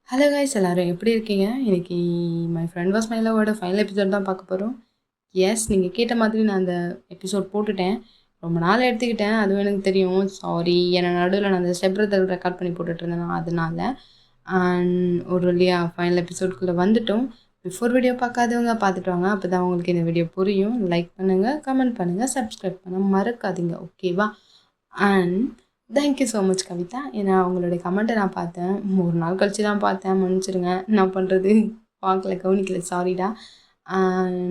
Hello guys எல்லாரும் எப்படி இருக்கீங்க? இன்னைக்கு மை ஃப்ரெண்ட் வாஸ் மை லவோட ஃபைனல் எபிசோட் தான் பார்க்க போகிறோம். எஸ், நீங்கள் கேட்ட மாதிரி நான் அந்த எபிசோட் போட்டுட்டேன். ரொம்ப நாள் எடுத்துக்கிட்டேன், அதுவும் எனக்கு தெரியும். சாரி, ஏன்னா நடுவில் நான் அந்த ஸ்டெப் பிரதர் ரெக்கார்ட் பண்ணி போட்டுட்ருந்தேன், அதனால. அண்ட் ஒரு வழியாக ஃபைனல் எபிசோட்குள்ளே வந்துட்டோம். பிஃபோர் வீடியோ பார்க்காதவங்க பார்த்துட்டு வாங்க, அப்போ தான் உங்களுக்கு இந்த வீடியோ புரியும். லைக் பண்ணுங்கள், கமெண்ட் பண்ணுங்கள், சப்ஸ்கிரைப் பண்ண மறக்காதீங்க, ஓகேவா? And thank you so much Kavitha. ஏன்னா உங்களுடைய கமெண்ட்டை நான் பார்த்தேன், ஒரு நாள் கழிச்சு தான் பார்த்தேன், மன்னிச்சிடுங்க. என்ன பண்ணுறது, பார்க்கல, கவனிக்கல, சாரிடா.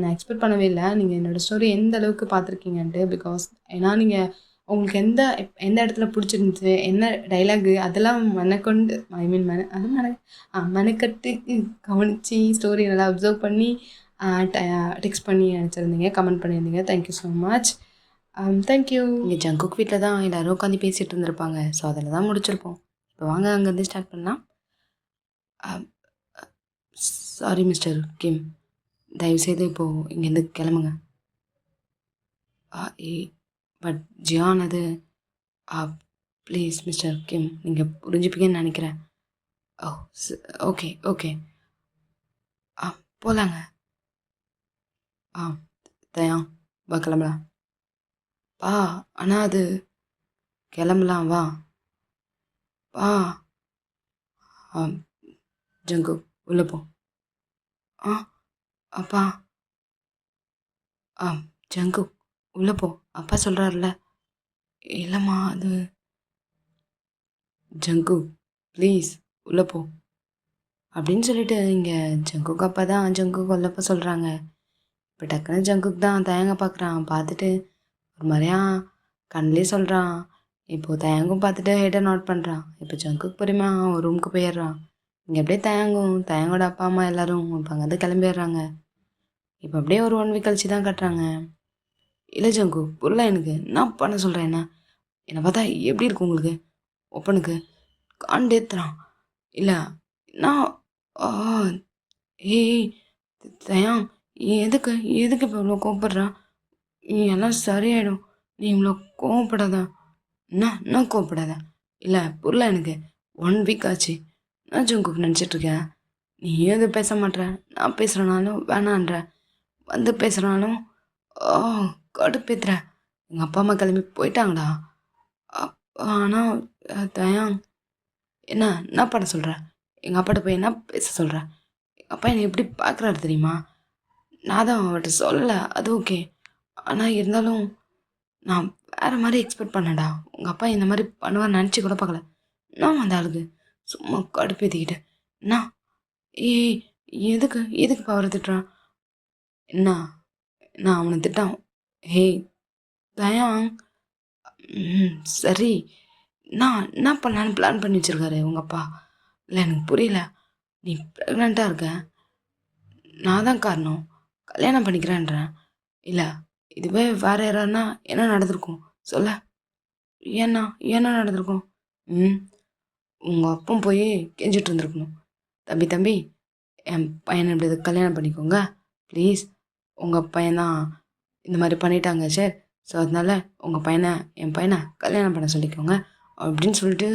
நான் எக்ஸ்பெக்ட் பண்ணவே இல்லை நீங்கள் என்னோடய ஸ்டோரி எந்த அளவுக்கு பார்த்துருக்கீங்கன்ட்டு. பிகாஸ் ஏன்னா நீங்கள் உங்களுக்கு எந்த எந்த இடத்துல பிடிச்சிருந்துச்சு, என்ன டைலாகு, அதெல்லாம் மெனக்கொண்டு ஐ மீன் அது மெனக்கட்டு கவனித்து ஸ்டோரி நல்லா அப்சர்வ் பண்ணி டெக்ஸ்ட் பண்ணி அனுப்பிச்சிருந்தீங்க, கமெண்ட் பண்ணியிருந்தீங்க. Thank you so much. தேங்க்யூ. இங்கே ஜங்குக் வீட்டில் தான் எல்லோரும் உட்காந்து பேசிகிட்டு இருந்திருப்பாங்க. ஸோ அதில் தான் முடிச்சிருப்போம். இப்போ வாங்க அங்கேருந்து ஸ்டார்ட் பண்ணலாம். சாரி மிஸ்டர் கிம், தயவுசெய்து இப்போது இங்கேருந்து கிளம்புங்க. பட் ஜியான் அது ப்ளீஸ் மிஸ்டர் கிம், நீங்கள் புரிஞ்சுப்பீங்கன்னு நினைக்கிறேன். ஓ ஓகே ஓகே, போகலாங்க. தயா வா கிளம்பலாம். ஆனால் அது கிளம்பலாம் வா. ஜங்கு உள்ளே போ. அப்பா. ஜங்கு உள்ளே போ, அப்பா சொல்கிறாருல. இல்லைம்மா அது. ஜங்கு ப்ளீஸ் உள்ளே போ அப்படின்னு சொல்லிட்டு இங்கே ஜங்குக்கு அப்பா தான் ஜங்குக்கு உள்ளப்போ சொல்கிறாங்க. இப்போ டக்குன்னு ஜங்குக்கு தான் தயங்க பார்க்குறான். பார்த்துட்டு ஒரு மாதிரியா கண்ணிலே சொல்கிறான். இப்போது தயங்கும் பார்த்துட்டு ஹெட்டை நோட் பண்ணுறான். இப்போ ஜங்குக்கு பொறுமையா ஒரு ரூமுக்கு போயிடுறான். இங்கே அப்படியே தயங்கோட அப்பா அம்மா எல்லோரும் இப்போ அங்கேருந்து கிளம்பிடுறாங்க. இப்போ அப்படியே ஒரு 1 வீக் கழிச்சு தான் கட்டுறாங்க. இல்லை ஜங்கு புரியல, எனக்கு நான் பண்ண சொல்கிறேன். என்னை பார்த்தா எப்படி இருக்கு உங்களுக்கு? ஒப்பனுக்கு காண்டேத்துறான். இல்லை நான் ஏய் தயாம், எதுக்கு இப்போ இவ்வளோ கோவப்படுறான்? எல்லாம் சரியாயிடும், நீ இவ்வளோ கோவப்படாத. நான் கோவப்படாத. இல்லை புரியல, எனக்கு 1 வீக் ஆச்சு. நான் ஜங்குக்கு நினச்சிட்ருக்கேன். நீ எது பேச மாட்டேற, நான் பேசுகிறனாலும் வேணான்ற, வந்து பேசுகிறனாலும் கடுப்பேத்துற. எங்கள் அப்பா அம்மா கிளம்பி போயிட்டாங்கடா. ஆனால் தயாங் என்ன பண்ண சொல்கிற? எங்கள் அப்பாட்ட போய் என்ன பேச சொல்கிற? எங்கள் அப்பா என்னை எப்படி பார்க்குறாரு தெரியுமா? நான் தான் அவர்கிட்ட சொல்லலை, அது ஓகே. ஆனால் இருந்தாலும் நான் வேறு மாதிரி எக்ஸ்பெக்ட் பண்ணேன்டா. உங்கள் அப்பா இந்த மாதிரி பண்ணுவான்னு நினச்சி கூட பார்க்கல. நான் அந்த ஆளுக்கு சும்மா கடுப்பேற்றிக்கிட்டு நான் எதுக்கு அவரை திட்டுறான்? நான் அவனை திட்டான். ஹேய் தயாங், சரி, நான் என்ன பண்ணலான்னு பிளான் பண்ணி வச்சுருக்காரு உங்கள் அப்பா? இல்லை எனக்கு புரியல. நீ ப்ரெக்னெண்ட்டாக இருக்க, நான் தான் காரணம், கல்யாணம் பண்ணிக்கிறேன்றேன். இல்லை இதுவே வேறு யாரான்னா என்ன நடந்திருக்கும் சொல்ல? ஏன்னா நடந்திருக்கும்? உங்கள் அப்பம் போய் கெஞ்சிட்டு இருந்திருக்கணும். தம்பி என் பையனை இப்படி கல்யாணம் பண்ணிக்கோங்க ப்ளீஸ், உங்கள் பையன்தான் இந்த மாதிரி பண்ணிட்டாங்க சார், ஸோ அதனால் என் பையனை கல்யாணம் பண்ண சொல்லிக்கோங்க அப்படின்னு சொல்லிட்டு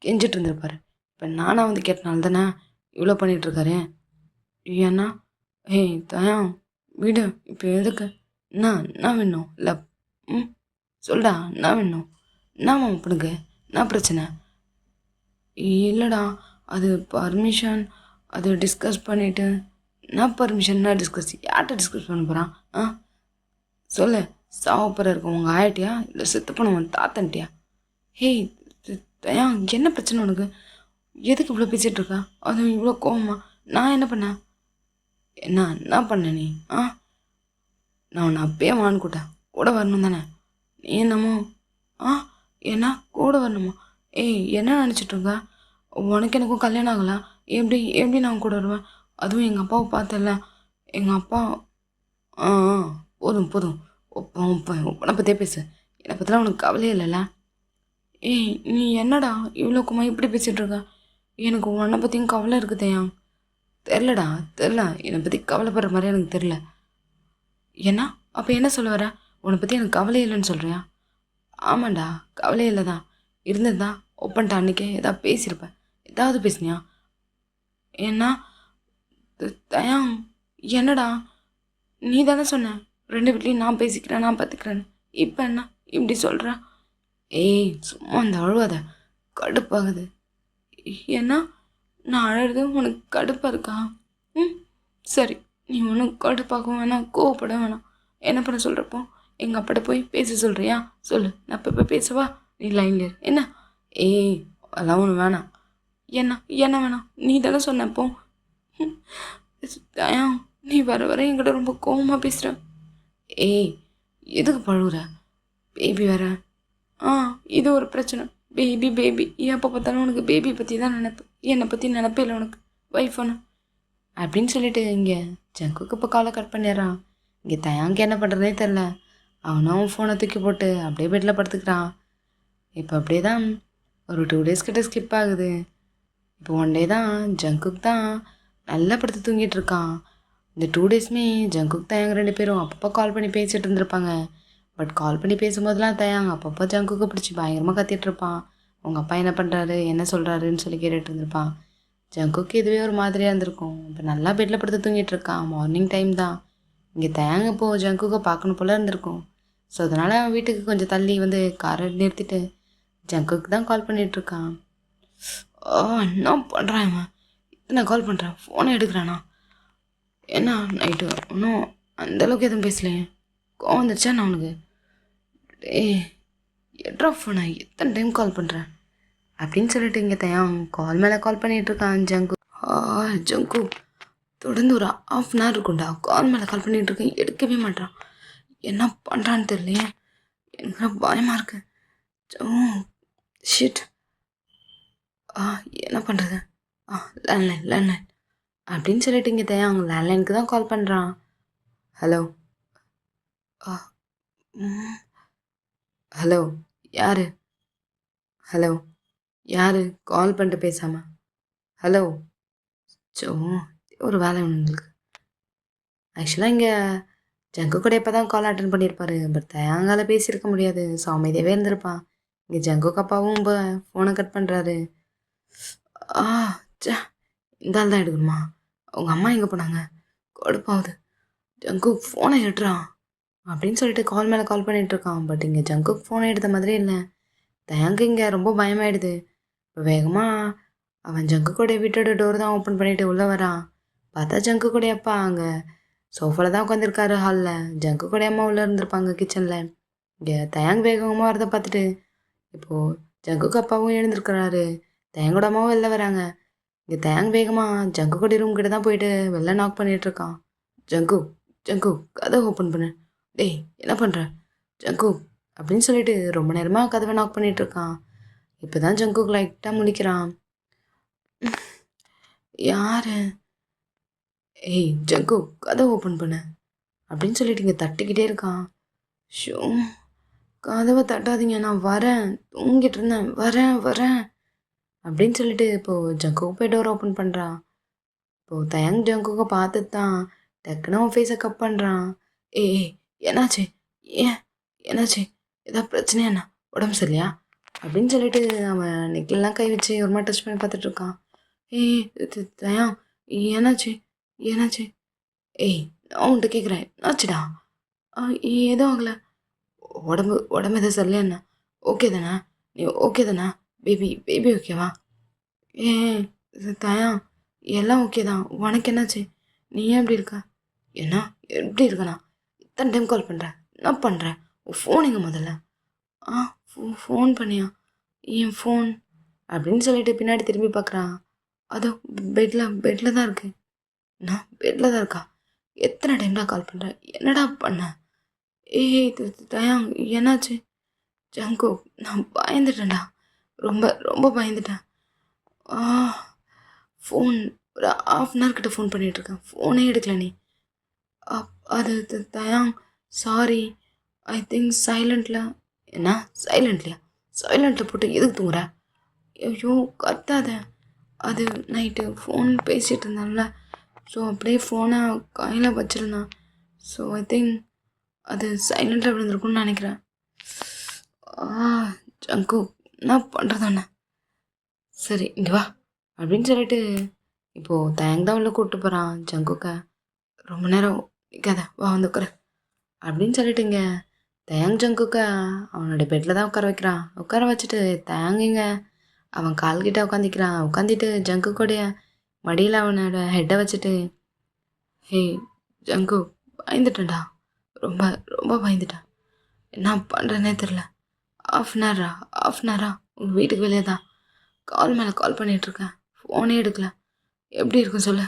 கெஞ்சிட்டு இருந்திருப்பாரு. இப்போ நானாக வந்து கேட்டனால தானே இவ்வளோ பண்ணிகிட்ருக்காரு. ஏன்னா ஏய் தயம் வீடு, இப்போ எதுக்கு? என்ன வேணும்? இல்லை சொல்டா, என்ன வேணும்? என்னம்மா உனக்கு என்ன பிரச்சனை? இல்லைடா, அது பர்மிஷன், அது டிஸ்கஸ் பண்ணிவிட்டு. என்ன பர்மிஷன்னா டிஸ்கஸ்? யார்கிட்ட டிஸ்கஸ் பண்ண போகிறான்? சொல்லு, சாவப்புற இருக்கும் உங்கள் ஆயிட்டியா, இல்லை செத்து போனவன் தாத்தன்ட்டியா? ஹேய் தயா, என்ன பிரச்சனை உனக்கு? எதுக்கு இவ்வளோ பேசிகிட்டு இருக்கா? அதுவும் இவ்வளோ கோவமா? நான் என்ன பண்ணேன்? என்ன பண்ண நீ? நான் அப்பயே வான்கூட்டேன் கூட வரணும் தானே? நீ என்னமோ என்ன கூட வரணுமா? ஏய் என்ன நினச்சிட்ருக்கா? உனக்கு எனக்கும் கல்யாணம் ஆகலாம், எப்படி நான் கூட வருவேன்? அதுவும் எங்கள் அப்பாவை பார்த்தல, எங்கள் அப்பா போதும் உன்னை பற்றியே பேசு, என்னை பற்றிலாம் உனக்கு கவலையே இல்லைல்ல? ஏய் நீ என்னடா இவ்வளோக்குமா இப்படி பேசிகிட்ருக்க? எனக்கு உன்னை பற்றியும் கவலை இருக்குதையா? தெரிலடா, என்னை பற்றி கவலைப்படுற மாதிரி எனக்கு தெரில. ஏன்னா அப்போ என்ன சொல்ல வர? உன்னை பற்றி எனக்கு கவலை இல்லைன்னு சொல்கிறியா? ஆமாண்டா, கவலை இல்லை தான், இருந்தது தான். ஒப்பன்ட்ட அன்றைக்கே ஏதாவது பேசியிருப்பேன். ஏதாவது பேசுனியா? ஏன்னா தயாங் என்னடா நீ தானே சொன்ன 2 வீட்லையும் நான் பேசிக்கிறேன் நான் பார்த்துக்கிறேன்னு. இப்போ என்ன இப்படி சொல்கிற? ஏய் சும்மா அந்த அழுவாத, கடுப்பாகுது. ஏன்னா நான் அழறது உனக்கு கடுப்பாக இருக்கா? ம் சரி, நீ ஒன்றும் கடுப்பாகவும் வேணாம் கோவப்பட வேணாம். என்ன பண்ண சொல்கிறப்போ எங்கள் அப்பாட்ட போய் பேச சொல்கிறியா? சொல்லு, நான் இப்போ பேசவா? நீ லைன்ல இரு. என்ன? ஏய் அதெல்லாம் ஒன்று வேணாம். என்ன என்ன வேணாம்? நீ தானே சொன்னப்போ. தயா நீ வர வர என்கிட்ட ரொம்ப கோவமாக பேசுகிற. ஏய் எதுக்கு பழுவுற? பேபி வேற. ஆ இது ஒரு பிரச்சனை. பேபி பேபி எப்போ பார்த்தாலும் உனக்கு பேபி பற்றி தான் நினைப்பு, என்னை பற்றி நினைப்பே இல்லை உனக்கு. வைஃப் ஒன்று அப்படின்னு சொல்லிட்டு இங்கே ஜங்குக்கு இப்போ காலை கட் பண்ணிடுறான். இங்கே தயாங்க என்ன பண்ணுறதே தெரில. அவனும் ஃபோனை தூக்கி போட்டு அப்படியே பெட்டில் படுத்துக்கிறான். இப்போ அப்படியே தான் ஒரு 2 டேஸ் கிட்ட ஸ்கிப் ஆகுது. இப்போ 1 டே தான் ஜங்குக்கு தான் நல்லா படுத்து தூங்கிட்டு இருக்கான். இந்த 2 டேஸுமே ஜங்குக்கு தயாங்க 2 பேரும் அப்பப்போ கால் பண்ணி பேசிகிட்டு இருந்திருப்பாங்க. பட் கால் பண்ணி பேசும்போதெல்லாம் தயாங்க அப்பப்போ ஜங்குக்கு பிடிச்சி பயங்கரமாக கத்திட்டு இருப்பான். உங்கள் அப்பா என்ன பண்ணுறாரு என்ன சொல்கிறாருன்னு சொல்லி கேட்டுட்டு இருந்திருப்பான். ஜங்குக்கு இதுவே ஒரு மாதிரியாக இருந்திருக்கும். இப்போ நல்லா பெட்டில் படுத்து தூங்கிட்டு இருக்கான். மார்னிங் டைம் தான். இங்கே தயாங்க இப்போது ஜங்குக்கு பார்க்கணும் போல இருந்திருக்கும். ஸோ அதனால் அவன் வீட்டுக்கு கொஞ்சம் தள்ளி வந்து காரை நிறுத்திட்டு ஜங்குக்கு தான் கால் பண்ணிகிட்ருக்கான். என்ன பண்ணுறான் இவன்? இத்தனை கால் பண்ணுறான், ஃபோனை எடுக்கிறானா? என்ன நைட்டு இன்னும் அந்தளவுக்கு எதுவும் பேசலையே, கோவம் வந்துருச்சா நான் உனக்கு? எட்ரா ஃபோனை எத்தனை டைம் கால் பண்ணுறேன் அப்படின்னு சொல்லிட்டு இங்கே தயான் கால் மேலே கால் பண்ணிகிட்ருக்கான் ஜங்கு. ஜங்கு தொடர்ந்து ஒரு ½ அன் ஹவர் இருக்கும்டா கால் மேலே கால் பண்ணிகிட்ருக்கேன், எடுக்கவே மாட்டான். என்ன பண்ணுறான்னு தெரியலையே, எனக்கு பயமாக இருக்கு. ஷிட். என்ன பண்ணுறது? லேண்ட்லைன் அப்படின்னு சொல்லிட்டு இங்கே தயான் அவங்க லேண்ட்லைனுக்கு தான் கால் பண்ணுறான். ஹலோ ஹலோ யார்? ஹலோ யார் கால் பண்ணிட்டு பேசாமல்? ஹலோ ஒரு வேலை உங்களுக்கு. ஆக்சுவலாக இங்கே ஜங்கு கூட இப்போ தான் கால் அட்டன் பண்ணியிருப்பாரு. பட் தயாங்கால பேசியிருக்க முடியாது. ஸோ அமைதியாகவே இருந்திருப்பான். இங்கே ஜங்குக்கு அப்பாவும் இப்போ ஃபோனை கட் பண்ணுறாரு. இந்த ஆள் தான் எடுக்கணுமா? அவங்க அம்மா எங்கே போனாங்க? கொடுப்பாவது. ஜங்கு ஃபோனை எடுறான் அப்படின்னு சொல்லிட்டு கால் மேலே கால் பண்ணிகிட்ருக்கான். பட் இங்கே ஜங்குக்கு ஃபோனை எடுத்த மாதிரியே இல்லை. தயாங்கு இங்கே ரொம்ப பயமாயிடுது. இப்போ வேகமாக அவன் ஜங்கு கூட வீட்டோட டோர் தான் ஓப்பன் பண்ணிவிட்டு உள்ளே வரான். பார்த்தா ஜங்கு கூட அப்பா அங்கே சோஃபாவில் தான் உட்காந்துருக்காரு ஹாலில். ஜங்கு கூட அம்மா உள்ளே இருந்திருப்பாங்க கிச்சனில். இங்கே தயாங் வேகமாக வரதை பார்த்துட்டு இப்போது ஜங்குக்கு அப்பாவும் எழுந்திருக்கிறாரு. தயாங்கோட அம்மாவும் வெளில வராங்க. இங்கே தயாங் வேகமாக ஜங்கு கூட ரூம் கிட்ட தான் போயிட்டு வெளில நாக் பண்ணிகிட்ருக்கான். ஜங்கு ஜங்கு கதை ஓப்பன் பண்ணு. டேய் என்ன பண்ணுற ஜங்கு அப்படின்னு சொல்லிட்டு ரொம்ப நேரமாக கதவை நாக் பண்ணிகிட்ருக்கான். இப்போ தான் ஜங்குக்கு லைட்டாக முழிக்கிறான். யாரு? ஏய் ஜங்கு கதை ஓப்பன் பண்ணு அப்படின்னு சொல்லிட்டு இங்கே தட்டிக்கிட்டே இருக்கான். ஷோ கதவை தட்டாதீங்க, நான் வரேன், தூங்கிட்டு இருந்தேன், வரேன் அப்படின்னு சொல்லிட்டு இப்போது ஜங்குக்கு போய் டோர் ஓப்பன் பண்ணுறான். இப்போது தயங் ஜங்குக்கு பார்த்துட்டு தான் டக்குன்னு அவன் ஃபேஸை கப் பண்ணுறான். ஏய் என்னாச்சு? என்னாச்சு? ஏதாவது பிரச்சனையா என்ன? உடம்பு சரியா அப்படின்னு சொல்லிட்டு அவன் நெக்கிலெலாம் கை வச்சு ஒரு மாதிரி டச் பண்ணி பார்த்துட்ருக்கான். ஏய் தயா என்னாச்சு? ஏய் நான் உன்கிட்ட கேட்குறேன், என்னாச்சுடா? ஏதோ ஆகலை. உடம்பு எதுவும் சரியில்லை என்ன? ஓகே தானே? நீ ஓகே தானே? பேபி ஓகேவா? ஏ தயா எல்லாம் ஓகே தான். உனக்கு என்னாச்சு? நீ ஏன் எப்படி இருக்க? என்ன எப்படி இருக்கண்ணா? இத்தனை டைம் கால் பண்ணுறேன், என்ன பண்ணுறேன்? ஃபோன் எங்கே முதல்ல? ஃபோன் பண்ணியா? என் ஃபோன் அப்படின்னு சொல்லிட்டு பின்னாடி திரும்பி பார்க்குறான். அதோ பெட்டில் தான் இருக்கு. நான் பெட்டில் தான் இருக்கா? எத்தனை டைம்டா கால் பண்ணுறேன், என்னடா பண்ண? ஏய் தயாங் என்னாச்சு? ஜங்கு நான் பயந்துட்டேன்டா, ரொம்ப பயந்துட்டேன். ஃபோன் ஒரு ½ அன் ஹவர் கிட்ட ஃபோன் பண்ணிகிட்ருக்கேன், ஃபோனே எடுக்கல நீ. அது தயாங் சாரி, ஐ திங்க் சைலண்டில். என்ன சைலண்ட்லையா? சைலண்டில் போட்டு எதுக்கு தூங்குற? ஐயோ கத்தாத. அது நைட்டு ஃபோன் பேசிகிட்டு இருந்தான்ல, ஸோ அப்படியே ஃபோனை கையில் வச்சுருந்தான். ஸோ ஐ திங்க் அது சைலண்டில் விழுந்திருக்குன்னு நினைக்கிறேன். ஜங்கு என்ன பண்ணுறதாண்ணே? சரி இங்கே வா அப்படின்னு சொல்லிட்டு இப்போது தயங் தான் உள்ள கூப்பிட்டு போகிறான் ஜங்குக்க. ரொம்ப நேரம் நிற்காத, வா வந்து உட்காரு அப்படின்னு சொல்லிட்டுங்க தயங் ஜங்குக்க அவனோட பெட்டில் தான் உட்கார வைக்கிறான். உட்கார வச்சுட்டு தயங்குங்க அவன் கால்கிட்ட உட்காந்துக்கிறான். உட்காந்துட்டு ஜங்குக்கோடைய மடியில் அவனோட ஹெட்டை வச்சுட்டு, ஹே ஜங்கு, பயந்துட்டேன்டா, ரொம்ப ரொம்ப பயந்துட்டேன். என்ன பண்ணுறேனே தெரில. ஆஃப் அன் ஹவரா உங்கள் வீட்டுக்கு வெளியே தான் கால் மேலே கால் பண்ணிகிட்ருக்கேன், ஃபோனே எடுக்கல. எப்படி இருக்கும் சொல்லு?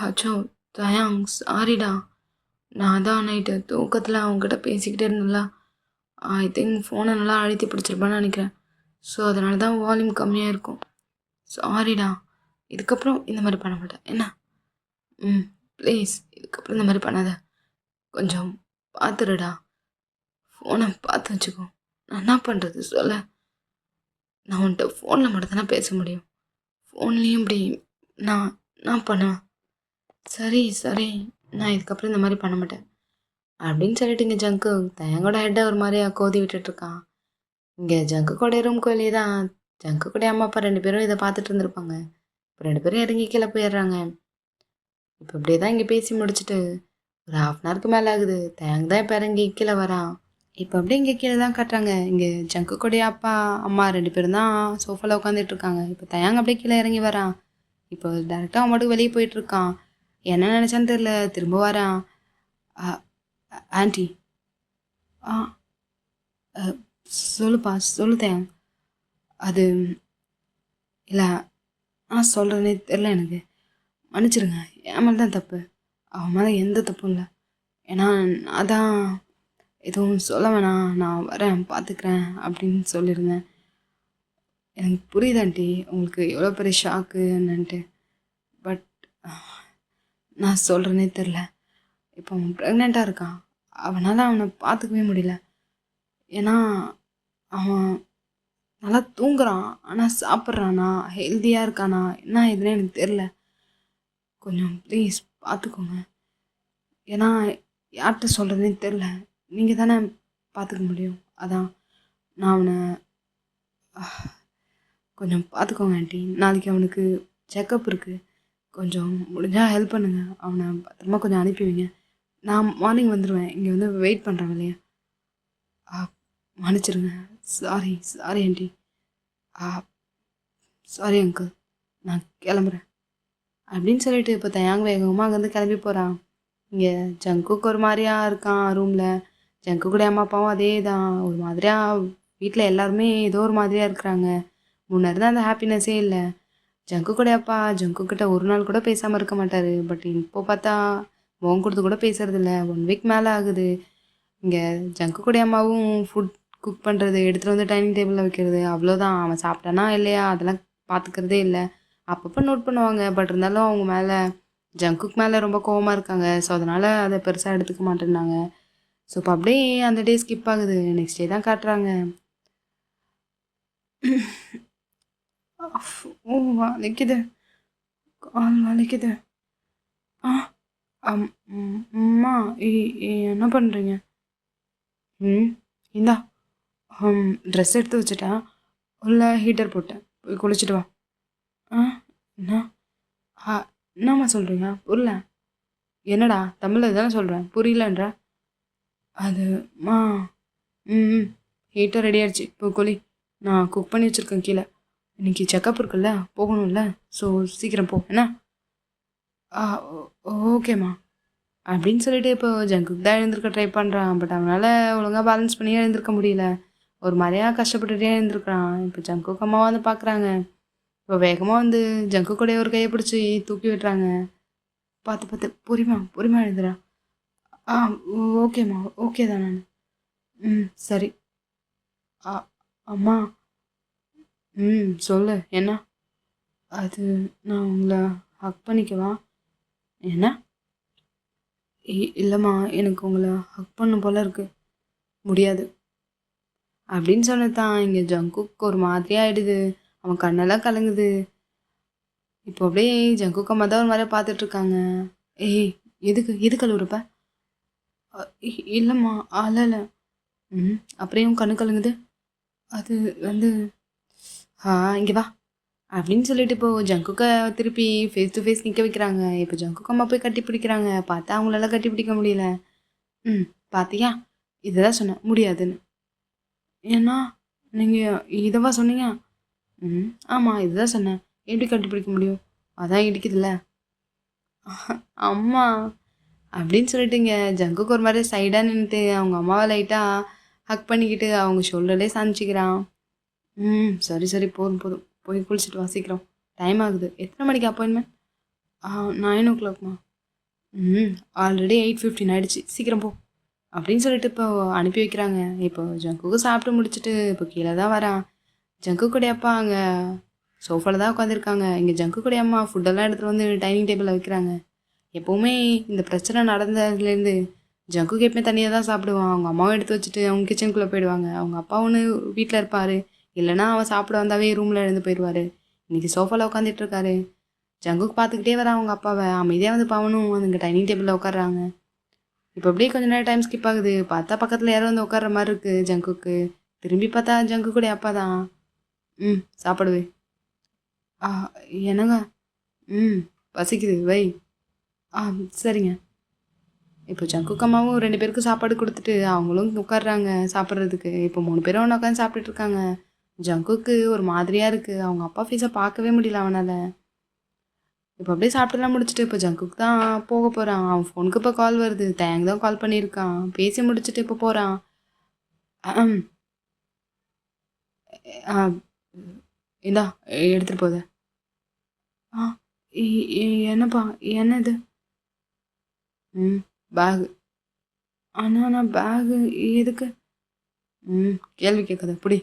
அச்சோ தயாங், சாரிடா. நான் தான் நைட்டு தூக்கத்தில் அவங்ககிட்ட பேசிக்கிட்டே இருந்தேன்ல, ஐ திங்க் ஃபோனை நல்லா அழுத்தி பிடிச்சிருப்பேன்னு நினைக்கிறேன். ஸோ அதனால தான் வால்யூம் கம்மியாக இருக்கும். சாரிடா. இதுக்கப்புறம் இந்த மாதிரி பண்ண மாட்டேன் என்ன? ப்ளீஸ் இதுக்கப்புறம் இந்த மாதிரி பண்ணாத. கொஞ்சம் பார்த்துடுடா, ஃபோனை பார்த்து வச்சுக்கோ. நான் என்ன பண்ணுறது சொல்ல? நான் உன்கிட்ட ஃபோனில் மட்டும் தானே பேச முடியும். ஃபோன்லேயும் இப்படி நான் நான் பண்ணுவேன். சரி சரி, நான் இதுக்கப்புறம் இந்த மாதிரி பண்ண மாட்டேன் அப்படின்னு சொல்லிட்டு இங்கே ஜங்கு தயங்கோட ஹெட்டை ஒரு மாதிரியா கோதி விட்டுட்ருக்கான். இங்கே ஜங்கு கூட ரூம்க்கு வெளியே தான் ஜங்கு கூட அம்மா அப்பா 2 பேரும் இதை பார்த்துட்டு இருந்திருப்பாங்க. இப்போ 2 பேரும் இறங்கி கீழே போயிடுறாங்க. இப்போ இப்படியே தான் இங்கே பேசி முடிச்சுட்டு ஒரு 1/2 மேலே ஆகுது. தயங்கு தான் இப்போ இறங்கி கீழே வரான். இப்போ அப்படியே இங்கே கீழே தான் காட்டுறாங்க. இங்கே ஜங்கு கூடைய அப்பா அம்மா 2 பேரும் தான் சோஃபாவில் உட்காந்துட்டு இருக்காங்க. இப்போ தயங்கு அப்படியே கீழே இறங்கி வரான். இப்போ டேரெக்டாக அவன் மட்டும் வெளியே போயிட்டுருக்கான். என்ன நினச்சான்னு தெரில, திரும்ப வரான். ஆண்டி, ஆ சொல்லுப்பா, சொல்லு தயங். அது இல்லை, சொல்கிறேனே தெரில எனக்கு, மன்னிச்சிருங்க. என் மேலே தான் தப்பு, அவன் மேலே எந்த தப்பும் இல்லை. ஏன்னா நான் தான் எதுவும் சொல்ல வேணாம், நான் வரேன் பார்த்துக்கிறேன் அப்படின்னு சொல்லியிருந்தேன். எனக்கு புரியுது ஆண்டி, உங்களுக்கு எவ்வளோ பெரிய ஷாக்கு என்னன்ட்டு. பட் நான் சொல்கிறேனே தெரில, இப்போ அவன் ப்ரெக்னெண்ட்டாக இருக்கான். அவனால் அவனை பார்த்துக்கவே முடியல. ஏன்னா அவன் நல்லா தூங்குறான், ஆனால் சாப்பிட்றானா, ஹெல்த்தியாக இருக்கானா, என்ன இதுன்னு எனக்கு தெரில. கொஞ்சம் ப்ளீஸ் பார்த்துக்கோங்க. ஏன்னா யார்கிட்ட சொல்கிறதுனே தெரில, நீங்கள் தானே பார்த்துக்க முடியும். அதான் நான் அவனை கொஞ்சம் பார்த்துக்கோங்க ஆண்டி. நாளைக்கு அவனுக்கு செக்கப் இருக்குது, கொஞ்சம் முடிஞ்சால் ஹெல்ப் பண்ணுங்கள். அவனை பத்திரமா கொஞ்சம் அனுப்பி வைங்க. நான் மார்னிங் வந்துடுவேன், இங்கே வந்து வெயிட் பண்ணுறேன் இல்லையா? மன்னிச்சிருங்க. Sorry sorry aunty. Sorry uncle, நான் கிளம்புறேன் அப்படின்னு சொல்லிட்டு இப்போ தயாங் வேகமாக அங்கேருந்து கிளம்பி போகிறான். இங்கே ஜங்குக்கு ஒரு மாதிரியா இருக்கான் ரூமில். ஜங்கு கூட அம்மா அப்பாவும் அதே தான் ஒரு மாதிரியா, வீட்டில் எல்லாருமே ஏதோ ஒரு மாதிரியாக இருக்கிறாங்க. முன்னாடி தான் அந்த ஹாப்பினஸ்ஸே இல்லை. ஜங்கு கூட அப்பா ஜங்கு கிட்ட ஒரு நாள் கூட பேசாமல் இருக்க மாட்டார். பட் இப்போ பார்த்தா முகம் கொடுத்து கூட பேசுறதில்ல. 1 வீக் மேலே ஆகுது. இங்கே ஜங்கு கூட அம்மாவும் ஃபுட் குக் பண்ணுறது, எடுத்துகிட்டு வந்து டைனிங் டேபிளில் வைக்கிறது, அவ்வளோதான். அவன் சாப்பிட்டானா இல்லையா அதெல்லாம் பார்த்துக்கிறதே இல்லை. அப்பப்போ நோட் பண்ணுவாங்க. பட் இருந்தாலும் அவங்க மேலே, ஜங்குக்கு மேலே ரொம்ப கோவமாக இருக்காங்க. ஸோ அதனால் அதை பெருசாக எடுத்துக்க மாட்டேன்னாங்க. ஸோ இப்போ அப்படியே அந்த டே ஸ்கிப் ஆகுது. நெக்ஸ்ட் டே தான் காட்டுறாங்க. ஓ வலிக்குது, கால் வலிக்குது. ஆ அம்மா, என்ன பண்ணுறீங்க? இந்தா, ட்ரெஸ் எடுத்து வச்சுட்டேன், உள்ள ஹீட்டர் போட்டேன், போய் குளிச்சுட்டு வா. என்ன என்னம்மா சொல்கிறீங்க? புரியல. என்னடா தமிழில் தானே சொல்கிறேன், புரியலன்ற? அதுமா, ஹீட்டர் ரெடி ஆகிடுச்சு, இப்போ குளி. நான் குக் பண்ணி வச்சுருக்கேன் கீழே. இன்றைக்கி செக்கப் இருக்குல்ல, போகணும்ல, ஸோ சீக்கிரம் போ என்ன. ஓகேம்மா அப்படின்னு சொல்லிட்டு இப்போ ஜங்குக்கு தான் எழுந்திருக்க ட்ரை பண்ணுறான். பட் அவனால் ஒழுங்காக பேலன்ஸ் பண்ணி எழுந்திருக்க முடியல. ஒரு மாதிரியா கஷ்டப்பட்டுட்டே எழுந்திருக்கிறான். இப்போ ஜங்குக்கு அம்மாவை வந்து பார்க்குறாங்க. இப்போ வேகமாக வந்து ஜங்கு கூட ஒரு கையை பிடிச்சி தூக்கி விட்டுறாங்க. பார்த்து பார்த்து பொறுமா எழுதுறா. ஓகேம்மா, ஓகே தான் நான். சரி. அம்மா, சொல்லு என்ன? அது நான் உங்களை ஹக் பண்ணிக்கவா? என்ன? இல்லைம்மா, எனக்கு உங்களை ஹக் பண்ணும் போல இருக்கு, முடியாது அப்படின்னு சொன்னதான் இங்கே ஜங்குக்கு ஒரு மாதிரி ஆகிடுது. அவன் கண்ணெல்லாம் கலங்குது. இப்போ அப்படியே ஜங்குக்கு அம்மா தான் ஒரு மாதிரி பார்த்துட்ருக்காங்க. எது கழுவுறப்ப? இல்லைம்மா, அல்ல. அப்படியே கண்ணு கலங்குது. அது வந்து இங்கே வா அப்படின்னு சொல்லிட்டு இப்போ ஜங்குக்கை திருப்பி ஃபேஸ் டு ஃபேஸ் நிற்க வைக்கிறாங்க. இப்போ ஜங்குக்கு அம்மா போய் கட்டி பிடிக்கிறாங்க. பார்த்தா அவங்களால கட்டி பிடிக்க முடியல. ம் பார்த்தியா? இததான் சொன்னேன் முடியாதுன்னு. ஏன்னா நீங்கள் இதவா சொன்னீங்க? ம் ஆமாம் இதுதான் சொன்னேன். எப்படி கட்டி பிடிக்க முடியும்? அதான் இடிக்குதுல்ல. அம்மா அப்படின்னு சொல்லிட்டுங்க ஜங்குக்கு ஒரு மாதிரி சைடாக நின்றுட்டு அவங்க அம்மாவை லைட்டாக ஹக் பண்ணிக்கிட்டு அவங்க ஷோல்டர்லேயே சாமிச்சிக்கிறான். சரி சரி போதும் போதும் போய் குளிச்சுட்டு வா சீக்கிரம். டைம் ஆகுது. எத்தனை மணிக்கு அப்பாயின்மெண்ட்? 9 o'clockமா. ஆல்ரெடி 8:15 ஆகிடுச்சு. சீக்கிரம் போ அப்படின்னு சொல்லிட்டு இப்போ அனுப்பி வைக்கிறாங்க. இப்போ ஜங்குக்கு சாப்பிட்டு முடிச்சுட்டு இப்போ கீழே தான் வரான். ஜங்குக்குடைய அப்பா அங்கே சோஃபாவில் தான் உட்காந்துருக்காங்க. இங்கே ஜங்குக்குடைய அம்மா ஃபுட்டெல்லாம் எடுத்துகிட்டு வந்து டைனிங் டேபிளில் வைக்கிறாங்க. எப்போவுமே இந்த பிரச்சனை நடந்ததுலேருந்து ஜங்குக்கு எப்பவுமே தனியாக தான் சாப்பிடுவான். அவங்க அம்மாவும் எடுத்து வச்சுட்டு அவங்க கிச்சனுக்குள்ளே போயிடுவாங்க. அவங்க அப்பா ஒன்று வீட்டில் இருப்பார், இல்லைனா அவன் சாப்பிட வந்தாவே ரூமில் எழுந்து போயிடுவார். இன்றைக்கி சோஃபாவில் உட்காந்துட்டு இருக்காரு. ஜங்குக்கு பார்த்துக்கிட்டே வரான் அவங்க அப்பாவை. அமைதியாக வந்து பாவனும் அங்கே டைனிங் டேபிளில் உட்காடுறாங்க. இப்போ அப்படியே கொஞ்ச நேரம் டைம் ஸ்கிப் ஆகுது. பார்த்தா பக்கத்தில் யாரும் வந்து உட்கார்ற மாதிரி இருக்குது ஜங்குக்கு. திரும்பி பார்த்தா ஜங்குக்குடைய அப்பா தான். சாப்பிடுவே. என்னங்க? பசிக்குது வை. சரிங்க. இப்போ ஜங்குக்கு அம்மாவும் 2 பேருக்கு சாப்பாடு கொடுத்துட்டு அவங்களும் உட்காடுறாங்க சாப்பிட்றதுக்கு. இப்போ 3 பேரும் ஒன்று உட்காந்து சாப்பிட்டுட்டு இருக்காங்க. ஜங்குக்கு ஒரு மாதிரியாக இருக்குது. அவங்க அப்பா ஃபேஸை பார்க்கவே முடியல அவனால். இப்போ அப்படியே சாப்பிட்டுலாம் முடிச்சுட்டு இப்போ ஜங்குக்கு தான் போக போகிறான். அவன் ஃபோனுக்கு இப்போ கால் வருது. தேங்க் தான் கால் பண்ணியிருக்கான். பேசி முடிச்சுட்டு இப்போ போகிறான். இந்தா எடுத்துகிட்டு போகுது. என்னப்பா என்னது? பேகு. அண்ணா பேகு எதுக்கு? கேள்வி கேட்காத புடி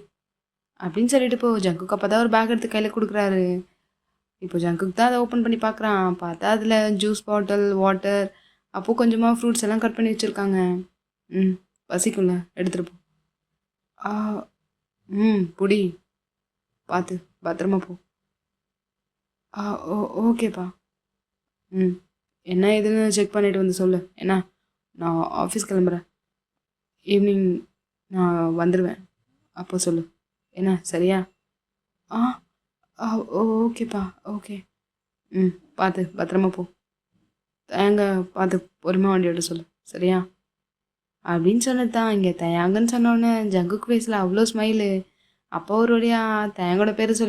அப்படின்னு சொல்லிட்டு இப்போ ஜங்குக்கு அப்போ தான் ஒரு பேக் எடுத்து கையில் கொடுக்குறாரு. இப்போ ஜங்குக்கு தான் அதை ஓப்பன் பண்ணி பார்க்குறான். பார்த்தா அதில் ஜூஸ் பாட்டில், வாட்டர், அப்போது கொஞ்சமாக ஃப்ரூட்ஸ் எல்லாம் கட் பண்ணி வச்சுருக்காங்க. பசிக்கும்ல எடுத்துகிட்டு போ. புடி பார்த்து பத்திரமா போ. ஓகேப்பா. என்ன ஏதுன்னு செக் பண்ணிவிட்டு வந்து சொல்லு. என்ன நான் ஆஃபீஸ் கிளம்புறேன். ஈவினிங் நான் வந்துடுவேன். அப்போ சொல்லு என்ன சரியா? ஓகேப்பா ஓகே. பார்த்து பத்திரமா போ. தயங்க பார்த்து பொறுமையாக வண்டி எடுத்து சொல்லு சரியா? அப்படின்னு சொன்னது தான். இங்கே தயாங்கன்னு சொன்னோன்னே ஜங்குக்கு ஃபேஸில் அவ்வளோ ஸ்மைலு. அப்போ ஒரு வழியாக தயங்கோட பேர்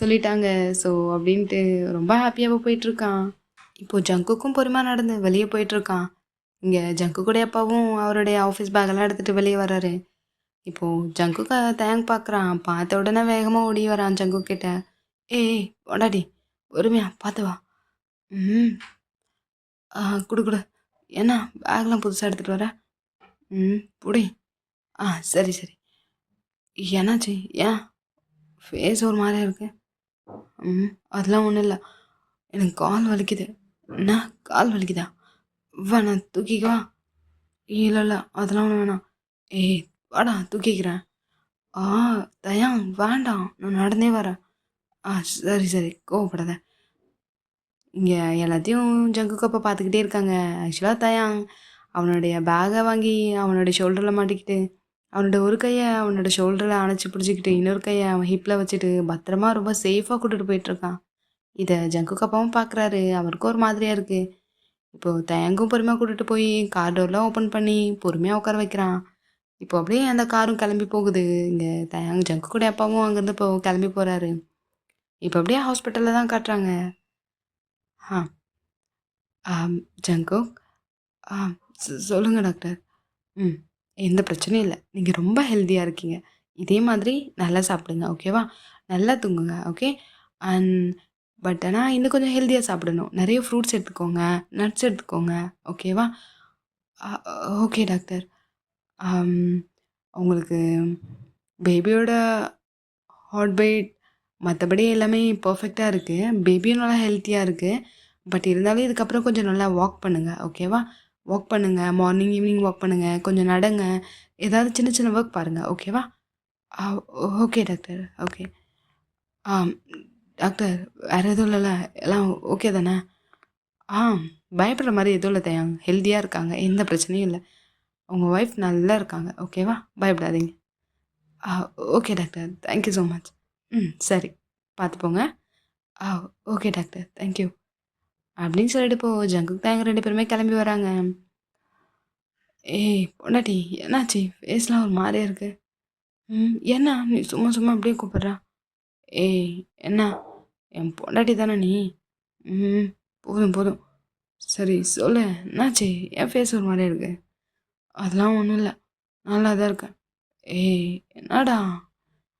சொல்லிட்டாங்க. ஸோ அப்படின்ட்டு ரொம்ப ஹாப்பியாக போயிட்டுருக்கான். இப்போது ஜங்குக்கும் பொறுமையாக நடந்து வெளியே போயிட்டுருக்கான். இங்கே ஜங்குக்குடைய அப்பாவும் அவருடைய ஆஃபீஸ் பேக்கெல்லாம் எடுத்துகிட்டு வெளியே வர்றாரு. இப்போது ஜங்குக்கு தேங்க் பார்க்குறான். பார்த்த உடனே வேகமாக ஓடி வரான் ஜங்கு கிட்ட. ஏய் ஓடாடி பொறுமையா பார்த்து வா. கொடு என்ன பேக்லாம் புதுசாக எடுத்துகிட்டு வர? புடி. சரி சரி. என்னாச்சு? ஏன் ஃபேஸ் ஒரு மாதிரியா இருக்கு? அதெல்லாம் ஒன்றும் இல்லை. எனக்கு கால் வலிக்குது. என்ன கால் வலிக்குதா? நான் தூக்கிக்குவா? இல்லை அதெல்லாம் ஒன்றும் வேணாம். ஏய் வாடா தூக்கிக்கிறேன். தயாங் வேண்டாம், நான் நடந்தே வரேன். சரி சரி கோவப்படாத. இங்கே எல்லாத்தையும் ஜங்குக்கு அப்போ பார்த்துக்கிட்டே இருக்காங்க. ஆக்சுவலாக தயாங் அவனுடைய பேகை வாங்கி அவனுடைய ஷோல்டரில் மாட்டிக்கிட்டு அவனோட ஒரு கையை அவனோட ஷோல்டரில் அணைச்சி பிடிச்சிக்கிட்டு இன்னொரு கையை அவன் ஹிப்பில் வச்சுட்டு பத்திரமா ரொம்ப சேஃபாக கூட்டிகிட்டு போயிட்டுருக்கான். இதை ஜங்குக்கு அப்பாவும் பார்க்குறாரு. அவருக்கும் ஒரு மாதிரியாக இருக்குது. இப்போது தயங்கும் பொறுமையாக கூட்டிகிட்டு போய் கார் டோர்லாம் ஓப்பன் பண்ணி பொறுமையாக உட்கார வைக்கிறான். இப்போ அப்படியே அந்த காரும் கிளம்பி போகுது. இங்கே தயாங் ஜங்கு கூட அப்பாவும் அங்கேருந்து இப்போ கிளம்பி போகிறாரு. இப்போ அப்படியே ஹாஸ்பிட்டலில் தான் காட்டுறாங்க. ஜங்கு சொல்லுங்கள் டாக்டர். எந்த பிரச்சனையும் இல்லை. நீங்கள் ரொம்ப ஹெல்த்தியாக இருக்கீங்க. இதே மாதிரி நல்லா சாப்பிடுங்க ஓகேவா? நல்லா தூங்குங்க ஓகே? பட் ஆனால் இன்னும் கொஞ்சம் ஹெல்த்தியாக சாப்பிடணும். நிறைய ஃப்ரூட்ஸ் எடுத்துக்கோங்க, நட்ஸ் எடுத்துக்கோங்க ஓகேவா? Okay doctor. உங்களுக்கு பேபியோட ஹார்ட் பீட் மற்றபடி எல்லாமே பர்ஃபெக்டாக இருக்குது. பேபியும் நல்லா ஹெல்த்தியாக இருக்குது. பட் இருந்தாலும் இதுக்கப்புறம் கொஞ்சம் நல்லா வாக் பண்ணுங்கள் ஓகேவா? வாக் பண்ணுங்கள். மார்னிங் ஈவினிங் வாக் பண்ணுங்கள். கொஞ்சம் நடங்க. ஏதாவது சின்ன சின்ன ஒர்க் பாருங்கள் ஓகேவா? Okay doctor okay. டாக்டர் வேறு எதுவும் இல்லைல்ல? எல்லாம் ஓகே தானே? பயப்படுற மாதிரி எதுவும் இல்லை தயாங். ஹெல்த்தியாக இருக்காங்க. எந்த பிரச்சனையும் இல்லை. உங்கள் ஒய்ஃப் நல்லா இருக்காங்க ஓகேவா? பயப்படாதீங்க. Okay doctor thank you so much. சரி. பார்த்துப்போங்க. ஆ ஓகே டாக்டர். தேங்க்யூ. அப்படின்னு சொல்லிட்டு இப்போ ஜங்குக்கு தாங்க 2 பேருமே கிளம்பி வராங்க. ஏய் பொண்டாட்டி என்னாச்சு? ஃபேஸ்லாம் ஒரு மாரியா இருக்கு. என்ன நீ சும்மா சும்மா அப்படியே கூப்பிடுற? ஏய் என்ன? என் பொண்டாட்டி தானே நீ? ம் போதும் போதும். சரி சொல்லு என்னாச்சு? என் ஃபேஸ் ஒரு மாரியா இருக்கு. அதெல்லாம் ஒன்றும் இல்லை, நல்லா தான் இருக்கேன். ஏய் என்னடா?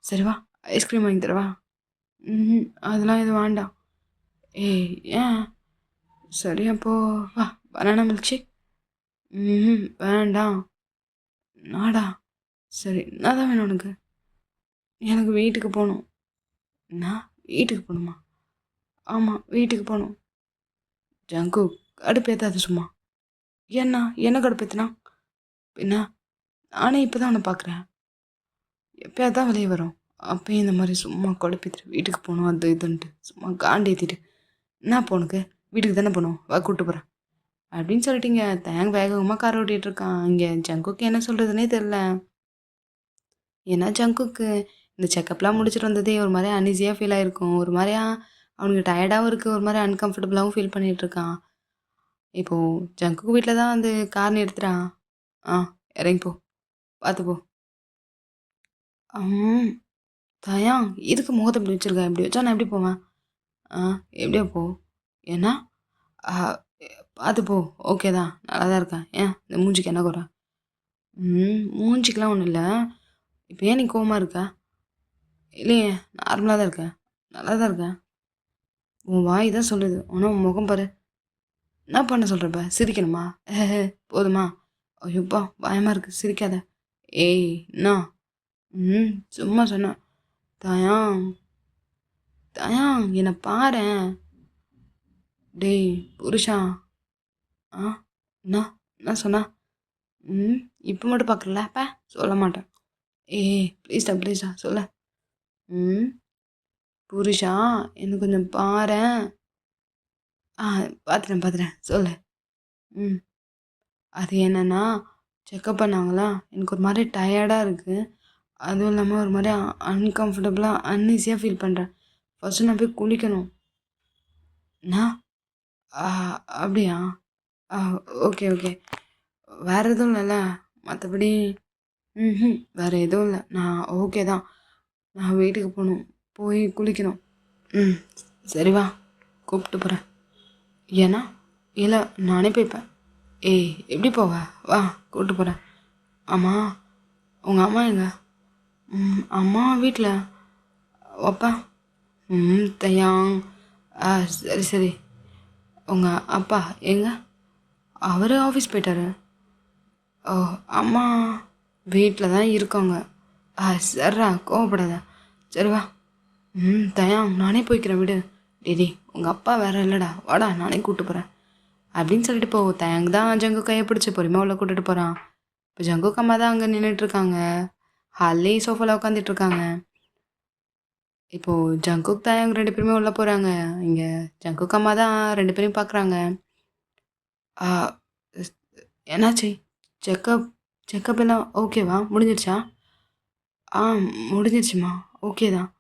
சரி வா, ஐஸ்கிரீம் வாங்கி தரவா? அதெல்லாம் எதுவும் வேண்டாம். ஏய் ஏன்? சரி அப்போ வா, பனானா மில்க் ஷேக். வேண்டாம். நாடா? சரி நான் தான் வேணும் உனக்கு. எனக்கு வீட்டுக்கு போகணும். நான் வீட்டுக்கு போகணுமா? ஆமாம் வீட்டுக்கு போகணும். ஜங்கு கடுப்பேத்தாது சும்மா. ஏன்னா என்ன கடுப்பேத்துனா? பின்ன நானே இப்போ தான் அவனை பார்க்குறேன். எப்போயாவது தான் வெளியே வரோம். அப்பயும் இந்த மாதிரி சும்மா குழப்பித்துட்டு வீட்டுக்கு போகணும் அது இதுன்ட்டு சும்மா காண்டி ஏற்றிட்டு. என்ன போனுக்கு வீட்டுக்கு தானே போகணும், வா கூப்பிட்டு போகிறேன் அப்படின்னு சொல்லிட்டீங்க. தேங்க வேகமாக கார் ஓட்டிகிட்டு இருக்கான். இங்கே ஜங்குக்கு என்ன சொல்கிறதுனே தெரில. ஏன்னா ஜங்குக்கு இந்த செக்கப்லாம் முடிச்சுட்டு வந்ததே ஒரு மாதிரி அன்ஈஸியாக ஃபீல் ஆகிருக்கும். ஒரு மாதிரியா அவனுக்கு டயர்டாகவும் இருக்குது, ஒரு மாதிரி அன்கம்ஃபர்டபுளாகவும் ஃபீல் பண்ணிகிட்டு இருக்கான். இப்போது ஜங்குக்கு வீட்டில் தான் வந்து கார் நிறுத்துறான். ஆ இறங்கி போ, பார்த்து போ. தயா இதுக்கு முகத்தை இப்படி வச்சுருக்கேன், இப்படி வச்சா நான் எப்படி போவேன்? எப்படியோ போ. ஏன்னா பார்த்து போ. ஓகே தான், நல்லா தான் இருக்கேன். ஏன் இந்த மூஞ்சிக்கு என்ன குறை? மூஞ்சிக்கெலாம் ஒன்றும் இல்லை. இப்போ ஏன் நீ கோவமாக இருக்க? இல்லையே நார்மலாக தான் இருக்கேன், நல்லா தான் இருக்கேன். உன் வாய் தான் சொல்லுது, ஆனால் உன் முகம் பாரு. என்ன பண்ண சொல்கிறப்ப சிரிக்கணுமா? போதுமா? ஐயோப்பா பயமாக இருக்குது, சிரிக்காத. ஏய் என்ன? சும்மா சொன்னேன். தயாங் தயாங் என்னை பாரேன். டேய் புருஷா. என்ன என்ன சொன்னா? இப்போ மட்டும் பார்க்குறலப்ப சொல்ல மாட்டேன். ஏய் ப்ளீஸ்டா சொல்ல. புருஷா எனக்கு கொஞ்சம் பாரேன். பார்த்துட்டேன் சொல்லு. அது என்னன்னா செக்கப் பண்ணாங்களா, எனக்கு ஒரு மாதிரி டயர்டாக இருக்குது. அதுவும் இல்லாமல் ஒரு மாதிரி அன்கம்ஃபர்டபுளாக அன்ஈஸியாக ஃபீல் பண்ணுறேன். ஃபஸ்ட்டு நான் போய் குளிக்கணும். நான் அப்படியா? ஓகே வேறு எதுவும் இல்லைல்ல மற்றபடி? வேறு எதுவும் இல்லை, நான் ஓகே தான். நான் வீட்டுக்கு போகணும், போய் குளிக்கணும். சரி வா கூப்பிட்டு போகிறேன். ஏன்னா இல்லை நானே போய்ப்பேன். ஏய் எப்படி போவ? வா கூப்பிட்டு போகிறேன். ஆமாம் உங்கள் அம்மா எங்க? அம்மா வீட்டில். அப்பா? தையாங் சரி உங்கள் அப்பா எங்க? அவர் ஆஃபீஸ் போயிட்டாரு. ஓ அம்மா வீட்டில் தான் இருக்காங்க. சரிடா கோவப்படாத. சரி வா. தயாங் நானே போய்க்கிறேன் விடு. டேடி உங்கள் அப்பா வேறு இல்லைடா, வாடா நானே கூப்பிட்டு போகிறேன் அப்படின்னு சொல்லிட்டு போ. தயாங் தான் ஜங்கு கையை பிடிச்சி பொறுமையாக உள்ள கூட்டிகிட்டு போகிறான். இப்போ ஜங்குக்கு அம்மா தான் அங்கே நின்றுட்டுருக்காங்க. ஹால்லே சோஃபாவில் உட்காந்துட்ருக்காங்க. இப்போது ஜங்குக் தயாங் 2 பேருமே உள்ளே போகிறாங்க. இங்கே ஜங்குக்கு அம்மா தான் 2 பேரையும் பார்க்குறாங்க. என்னாச்சு? செக்கப் எல்லாம் ஓகேவா? முடிஞ்சிருச்சா? முடிஞ்சிருச்சுமா, ஓகே தான்.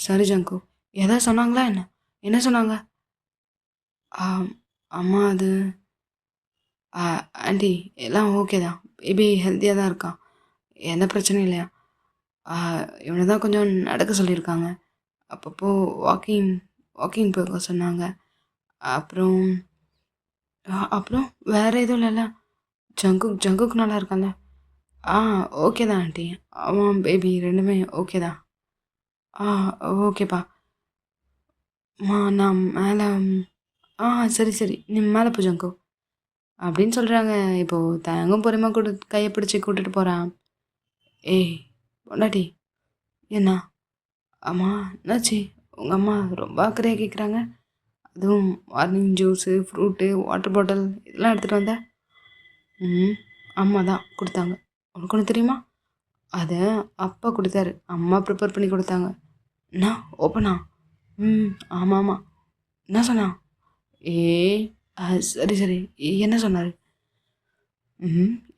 சரி ஜங்கு. எதாவது சொன்னாங்களா என்ன? என்ன சொன்னாங்க? அம்மா அது ஆண்டி எல்லாம் ஓகே தான். பேபி ஹெல்த்தியாக தான் இருக்கான், எந்த பிரச்சனையும் இல்லையா. இவனை தான் கொஞ்சம் நடக்க சொல்லியிருக்காங்க. அப்பப்போ வாக்கிங் போக சொன்னாங்க. அப்புறம் அப்புறம் வேறு எதுவும் இல்லைல்ல? ஜங்குக்கு நல்லா இருக்கான்ல? ஓகே தான் ஆண்டி. அவன் பேபி 2மே ஓகே தான். ஓகேப்பா. நான் மேலே. சரி நீ மேலே போ ஜங்கு அப்படின்னு சொல்கிறாங்க. இப்போது தயங்கும் பொறுமையாக கையை பிடிச்சி கூட்டிகிட்டு போகிறான். ஏய் பொண்டாட்டி என்ன? என்னாச்சு? உங்கள் அம்மா ரொம்ப அக்கறையாக கேட்குறாங்க. அதுவும் morning juice, fruit, water bottle இதெல்லாம் எடுத்துகிட்டு வந்தேன். அம்மா தான் கொடுத்தாங்க. உனக்கு ஒன்று தெரியுமா? அதை அப்பா கொடுத்தாரு, அம்மா ப்ரிப்பேர் பண்ணி கொடுத்தாங்க. என்ன ஓப்பனா? ஆமாம் என்ன சொன்னா? ஏய் சரி என்ன சொன்னார்?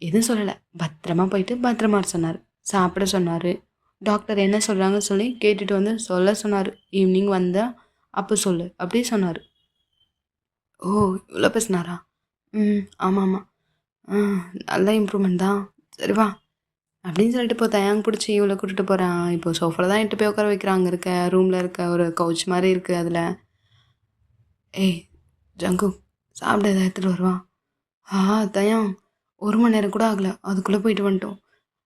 எதுவும் சொல்லலை, பத்திரமா போயிட்டு பத்திரமா சொன்னார். சாப்பிட சொன்னார். டாக்டர் என்ன சொல்கிறாங்கன்னு சொல்லி கேட்டுட்டு வந்து சொல்ல சொன்னார். ஈவினிங் வந்தால் அப்போ சொல்லு அப்படி சொன்னார். ஓ, இவ்வளோ பேசினாரா? ம், ஆமாம் ஆமாம். ஆ, நல்ல இம்ப்ரூவ்மெண்ட் தான். சரி வா அப்படின்னு சொல்லிட்டு இப்போ தயாங்க பிடிச்சி இவ்வளோ கூட்டிகிட்டு போகிறான். இப்போ சோஃபாவில் தான் எட்டு போய் உட்கார வைக்கிறாங்க. இருக்க ரூமில் இருக்க ஒரு கவுச் மாதிரி இருக்குது. அதில் ஏய் ஜங்கு சாப்பிட எதாவது எடுத்துகிட்டு வருவான். தயம் 1 மணி நேரம் கூட ஆகலை, அதுக்குள்ளே போயிட்டு வந்துட்டோம்.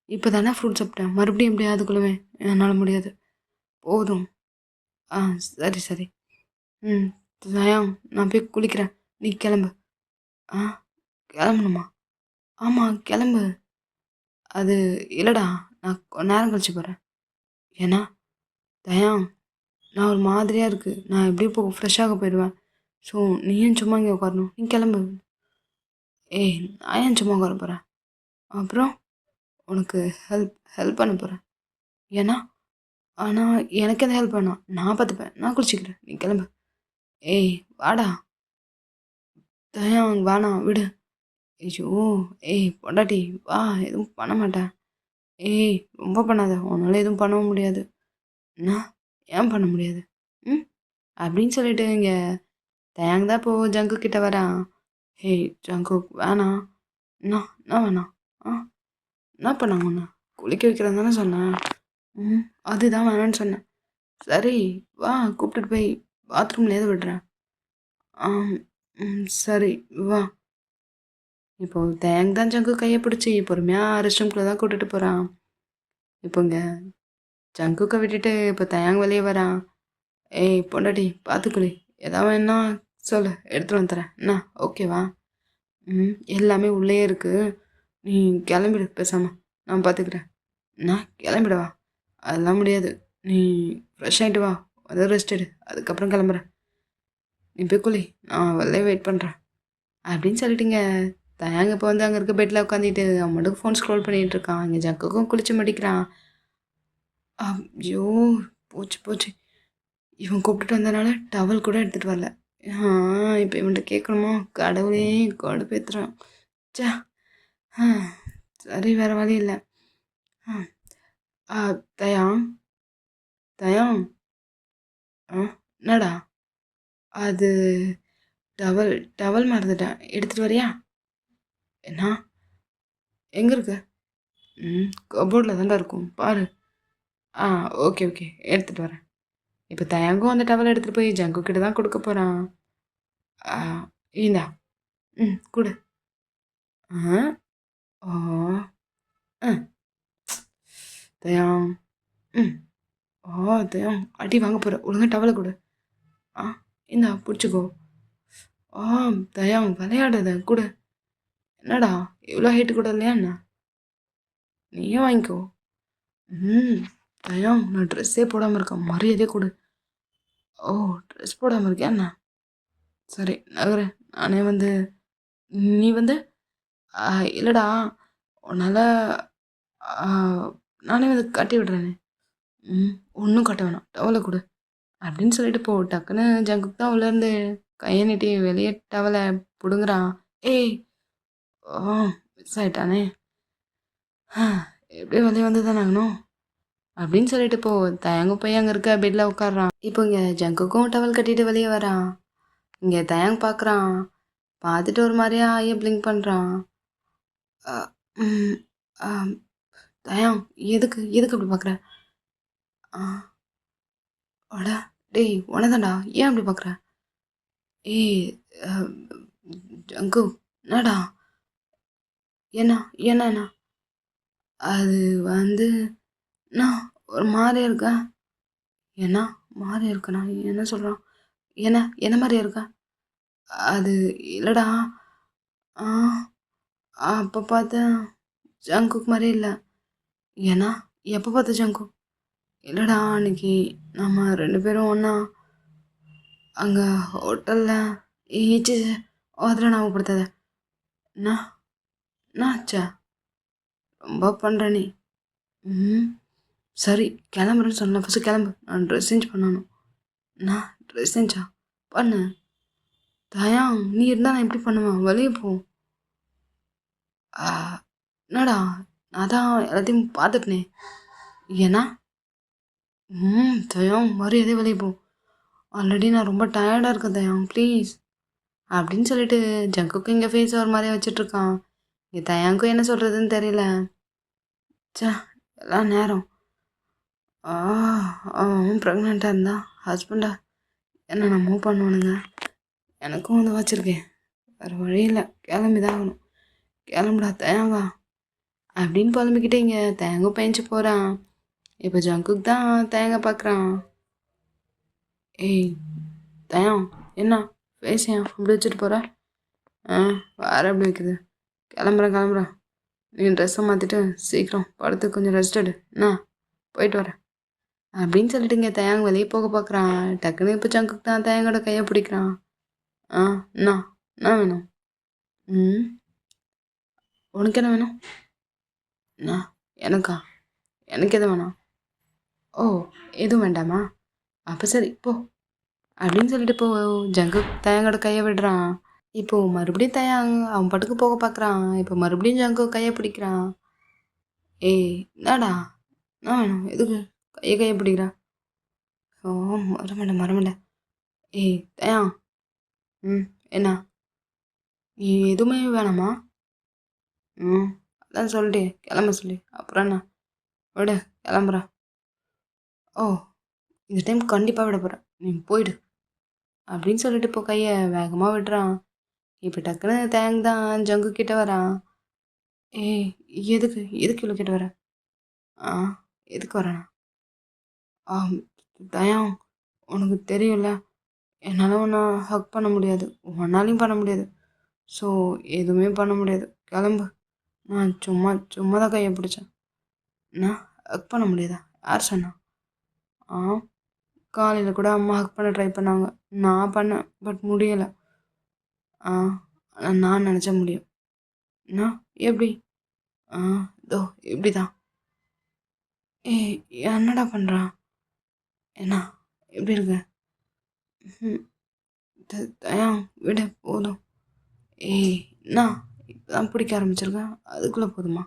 இப்போ தானே ஃப்ரூட் சாப்பிட்டேன், மறுபடியும் எப்படியா அதுக்குள்ளவே? என்னால் முடியாது, போதும். ஆ, சரி சரி. ம், தயம் நான் போய் குளிக்கிறேன், நீ கிளம்பு. ஆ, கிளம்பணுமா? ஆமாம் கிளம்பு. அது இல்லைடா, நான் கொஞ்ச நேரம் கழிச்சு போகிறேன். ஏன்னா தயம் நான் ஒரு மாதிரியாக இருக்குது, நான் எப்படியும் இப்போ ஃப்ரெஷ்ஷாக போயிடுவேன். ஸோ நீயும் சும்மா இங்கே உட்காரணும், நீ கிளம்பு. ஏய் நான் ஏன் சும்மா உட்கார போகிறேன்? அப்புறம் உனக்கு ஹெல்ப் ஹெல்ப் பண்ண போகிறேன். ஏன்னா ஆனால் எனக்கு எந்த ஹெல்ப் வேணாம், நான் பார்த்துப்பேன், நான் குளிச்சிக்கிறேன், நீ கிளம்பு. ஏய் வாடா. தயம் வேணாம் விடு. ஐயோ, ஏய் பொண்டாட்டி வா, எதுவும் பண்ண மாட்டேன். ஏய் ரொம்ப பண்ணாத, உன்னால எதுவும் பண்ணவும் முடியாது. என்ன? ஏன் பண்ண முடியாது? ம், அப்படின்னு சொல்லிட்டு இங்கே தயாங் தான் இப்போ ஜங்கு கிட்ட வரான். ஹேய் ஜங்கு வேணாம். என்ன வேணாம்? ஆ, என்ன பண்ணாங்க ஒன்று? குளிக்க வைக்கிறேன் தானே சொன்னேன். ம், அதுதான் வேணான்னு சொன்னேன். சரி வா, கூப்பிட்டுட்டு போய் பாத்ரூம்லேயே விடுறேன். ஆம், ம், சரி வா. இப்போ தேங் தான் ஜங்கு கையை பிடிச்சி பொறுமையாக ரெஸ்ட் ரூம்குள்ளே தான் கூட்டிகிட்டு போகிறான். இப்போங்க ஜங்குக்கை விட்டுட்டு இப்போ தயாங் வெளியே வரான். ஏய் பொண்டாட்டி பார்த்துக்குளி, ஏதாவது வேணா சொல்லு, எடுத்துகிட்டு வந்துடுறேன். என்ன ஓகேவா? ம், எல்லாமே உள்ளே இருக்குது, நீ கிளம்பிடு பேசாமல், நான் பார்த்துக்கிறேன். நான் கிளம்பிடவா? அதெல்லாம் முடியாது, நீ ஃப்ரெஷ் ஆகிட்டு வா, வந்து ரெஸ்ட் எடு, அதுக்கப்புறம் கிளம்புறேன். நீ போய் குளி, நான் வெளிலே வெயிட் பண்ணுறேன் அப்படின்னு சொல்லிட்டீங்க. தயாங்க இப்போ வந்து அங்கே இருக்க பெட்டில் உட்காந்துட்டு அவன் மட்டும் ஃபோன் ஸ்க்ரோல் பண்ணிகிட்டு இருக்கான். இங்கே ஜக்குக்கும் குளிச்சு மடிக்கிறான். ஐயோ, போச்சு போச்சு, இவன் கூப்பிட்டுட்டு வந்தனால டவல் கூட எடுத்துகிட்டு வரல. இப்போ இவன்கிட்ட கேட்கணுமோ? கடவுளே கடுப்பேத்துறான். சே. ஆ, சரி வேறு வழி இல்லை. தயாங் தயாங். என்னடா அது? டவல் டவல் மறந்துட்டேன், எடுத்துகிட்டு வரியா? என்ன? எங்கே இருக்கு? ம், கபோர்டில் தான்டா இருக்கும், பாரு. ஆ, ஓகே ஓகே, எடுத்துகிட்டு வரேன். இப்போ தயங்கும் அந்த டவல் எடுத்துகிட்டு போய் ஜங்கு கிட்ட தான் கொடுக்க போகிறான். இந்தா. ம், கொடு. ஆ, ஓ, ம், தயம். ம், தயம் அடி வாங்க போகிற, ஒழுங்கா டவலை கொடு. ஆ, இந்தா பிடிச்சிக்கோ. தயம் விளையாடாத, கொடு. என்னடா இவ்வளோ ஹைட்டு கூட இல்லையா என்ன? நீயே வாங்கிக்கோ. ம், தயம் நான் ட்ரெஸ்ஸே போடாமல் இருக்கேன், மரியாதையே கொடு. ஓ, ட்ரெஸ் போடாமல் இருக்கியா என்ன? சரி நகரேன், நானே வந்து. நீ வந்து இல்லைடா, உன்னால் நானே வந்து கட்டி விடுறேனே. ம், ஒன்றும் கட்ட வேணாம், டவலை கொடு அப்படின்னு சொல்லிட்டு போ. டக்குன்னு ஜங்குக்கு தான் உள்ளேருந்து கையை நீட்டி வெளியே டவலை பிடுங்குறான். ஏய், ஓ, மிஸ் ஆயிட்டானே. எப்படியும் வெளியே வந்து தானே ஆகணும் அப்படின்னு சொல்லிட்டு போ. தயங்கு போய் அங்கே இருக்க பெட்டில் உட்காடுறான். இப்போ இங்கே ஜங்குக்கும் டவல் கட்டிட்டு வெளியே வரான். இங்கே தயங் பார்க்குறான், பார்த்துட்டு ஒரு மாதிரியா ஐயை பிளிங்க் பண்ணுறான். ம், தயம் எதுக்கு எதுக்கு அப்படி பார்க்குற? அடா, டேய் உனதாண்டா, ஏன் அப்படி பார்க்குற? ஏய் ஜங்கு என்னடா? என்ன என்ன என்ன? அது வந்து நான் ஒரு மாதிரியா இருக்கேன். என்ன மாதிரியா இருக்கேண்ணா? என்ன சொல்கிறான்? என்ன என்ன மாதிரியா இருக்கேன்? அது இல்லைடா. ஆ, அப்போ பார்த்தேன் ஜங்குக்கு மாதிரி இல்லை. ஏன்னா எப்போ பார்த்த ஜங்கு? இல்லைடா, அன்னைக்கு நம்ம 2 பேரும் ஒன்றா அங்கே ஹோட்டலில் ஈச்சு அதில் ஞாபகப்படுத்தாத. என்ன என்னாச்சா? ரொம்ப பண்ணுற நீ. ம், சரி கிளம்புறேன்னு சொன்னேன், ஃபஸ்ட்டு கிளம்பு, நான் ட்ரெஸ் சேஞ்ச் பண்ணணும். நான் ட்ரெஸ் சேஞ்சா பண்ணு. தயாங் நீ இருந்தால் நான் எப்படி பண்ணுவேன்? வெளியே போ. என்னடா, நான் தான் எல்லாத்தையும் பார்த்துட்டனே. ஏன்னா தயம் மரியாதை வெளியே போ. ஆல்ரெடி நான் ரொம்ப டயர்டாக இருக்கேன் தயம், ப்ளீஸ். அப்படின்னு சொல்லிட்டு ஜங்குக்கு இங்கே ஃபேஸ் ஒரு மாதிரியே வச்சிட்ருக்கான். இங்கே தயாங்கும் என்ன சொல்கிறதுன்னு தெரியல. ச்சே, எல்லாம் நேரம். ஆ அவன் ப்ரெக்னெண்ட்டாக இருந்தா ஹஸ்பண்டா என்ன நான் மூவ் பண்ணுவானுங்க. எனக்கும் வந்து வச்சுருக்கேன், வேறு வழி இல்லை, கிளம்பி தான் ஆகணும். கிளம்புடா தயாங்கா அப்படின்னு புலம்பிக்கிட்டே இங்கே தேங்காய் பயஞ்சு போகிறான். இப்போ ஜங்குக்கு தான் தேங்காய் பார்க்குறான். ஏய் தயம், என்ன ஃபேஸ் ஏன் அப்படி வச்சுட்டு போகிற? வேறு எப்படி வைக்குது? கிளம்புறேன். நீ ட்ரெஸ்ஸை மாற்றிட்டு சீக்கிரம் படுத்து கொஞ்சம் ரெஸ்ட் எடு. என்ன போயிட்டு வரேன் அப்படின்னு சொல்லிட்டு இங்கே தயாங்க வெளியே போக பார்க்குறான். டக்குன்னு இப்போ ஜங்குக்கு தான் தயாங்கோட கையை பிடிக்கிறான். என்ன என்ன வேணும்? உனக்கு என்ன வேணும்? என்ன எனக்கா? எனக்கு எது வேணாம். ஓ, எதுவும் வேண்டாமா? அப்போ சரி போ அப்படின்னு சொல்லிட்டு இப்போ ஜங்கு தயாங்கோட கையை விடுறான். இப்போது மறுபடியும் தயாங் அவன் பாட்டுக்கு போக பார்க்குறான். இப்போ மறுபடியும் ஜங்கு கையை பிடிக்கிறான். ஏய் என்னடா என்ன வேணும்? எதுக்கு கையை பிடிக்கிறா? ஓ, மரமண்ட. ஏய் தயா, என்ன எதுவுமே வேணாமா? அதான் சொல்லிட்டு கிளம்ப சொல்லி அப்புறம் என்ன? விடு, கிளம்புறேன். ஓ, இந்த டைம் கண்டிப்பாக விட போகிறேன், நீ போயிடு அப்படின்னு சொல்லிட்டு இப்போ கையை வேகமாக விடுறான். இப்போ டக்குன்னு தேங் தான் ஜங்கு கிட்ட வரான். ஏய் எதுக்கு இவ்வளோ கிட்ட வர? எதுக்கு வரேண்ணா? தயம், உனக்கு தெரியும்ல, என்னால் ஒன்றா ஹக் பண்ண முடியாது, ஒன்னாலையும் பண்ண முடியாது. ஸோ எதுவுமே பண்ண முடியாது, கிளம்பு. நான் சும்மா தான் கையை பிடிச்சேன். நான் ஹக் பண்ண முடியாதா? யார் சொன்னா? காலையில் கூட அம்மா ஹக் பண்ண ட்ரை பண்ணாங்க, நான் பண்ணேன், பட் முடியலை. நான் நினச்ச முடியும். நான் எப்படி? இதோ இப்படி தான். ஏய் என்னடா பண்ணுறான்? என்ன எப்படி இருக்கு? தயம் விட போதும். ஏய் என்ன இப்போதான் பிடிக்க ஆரம்பிச்சிருக்கேன், அதுக்குள்ளே போதுமா?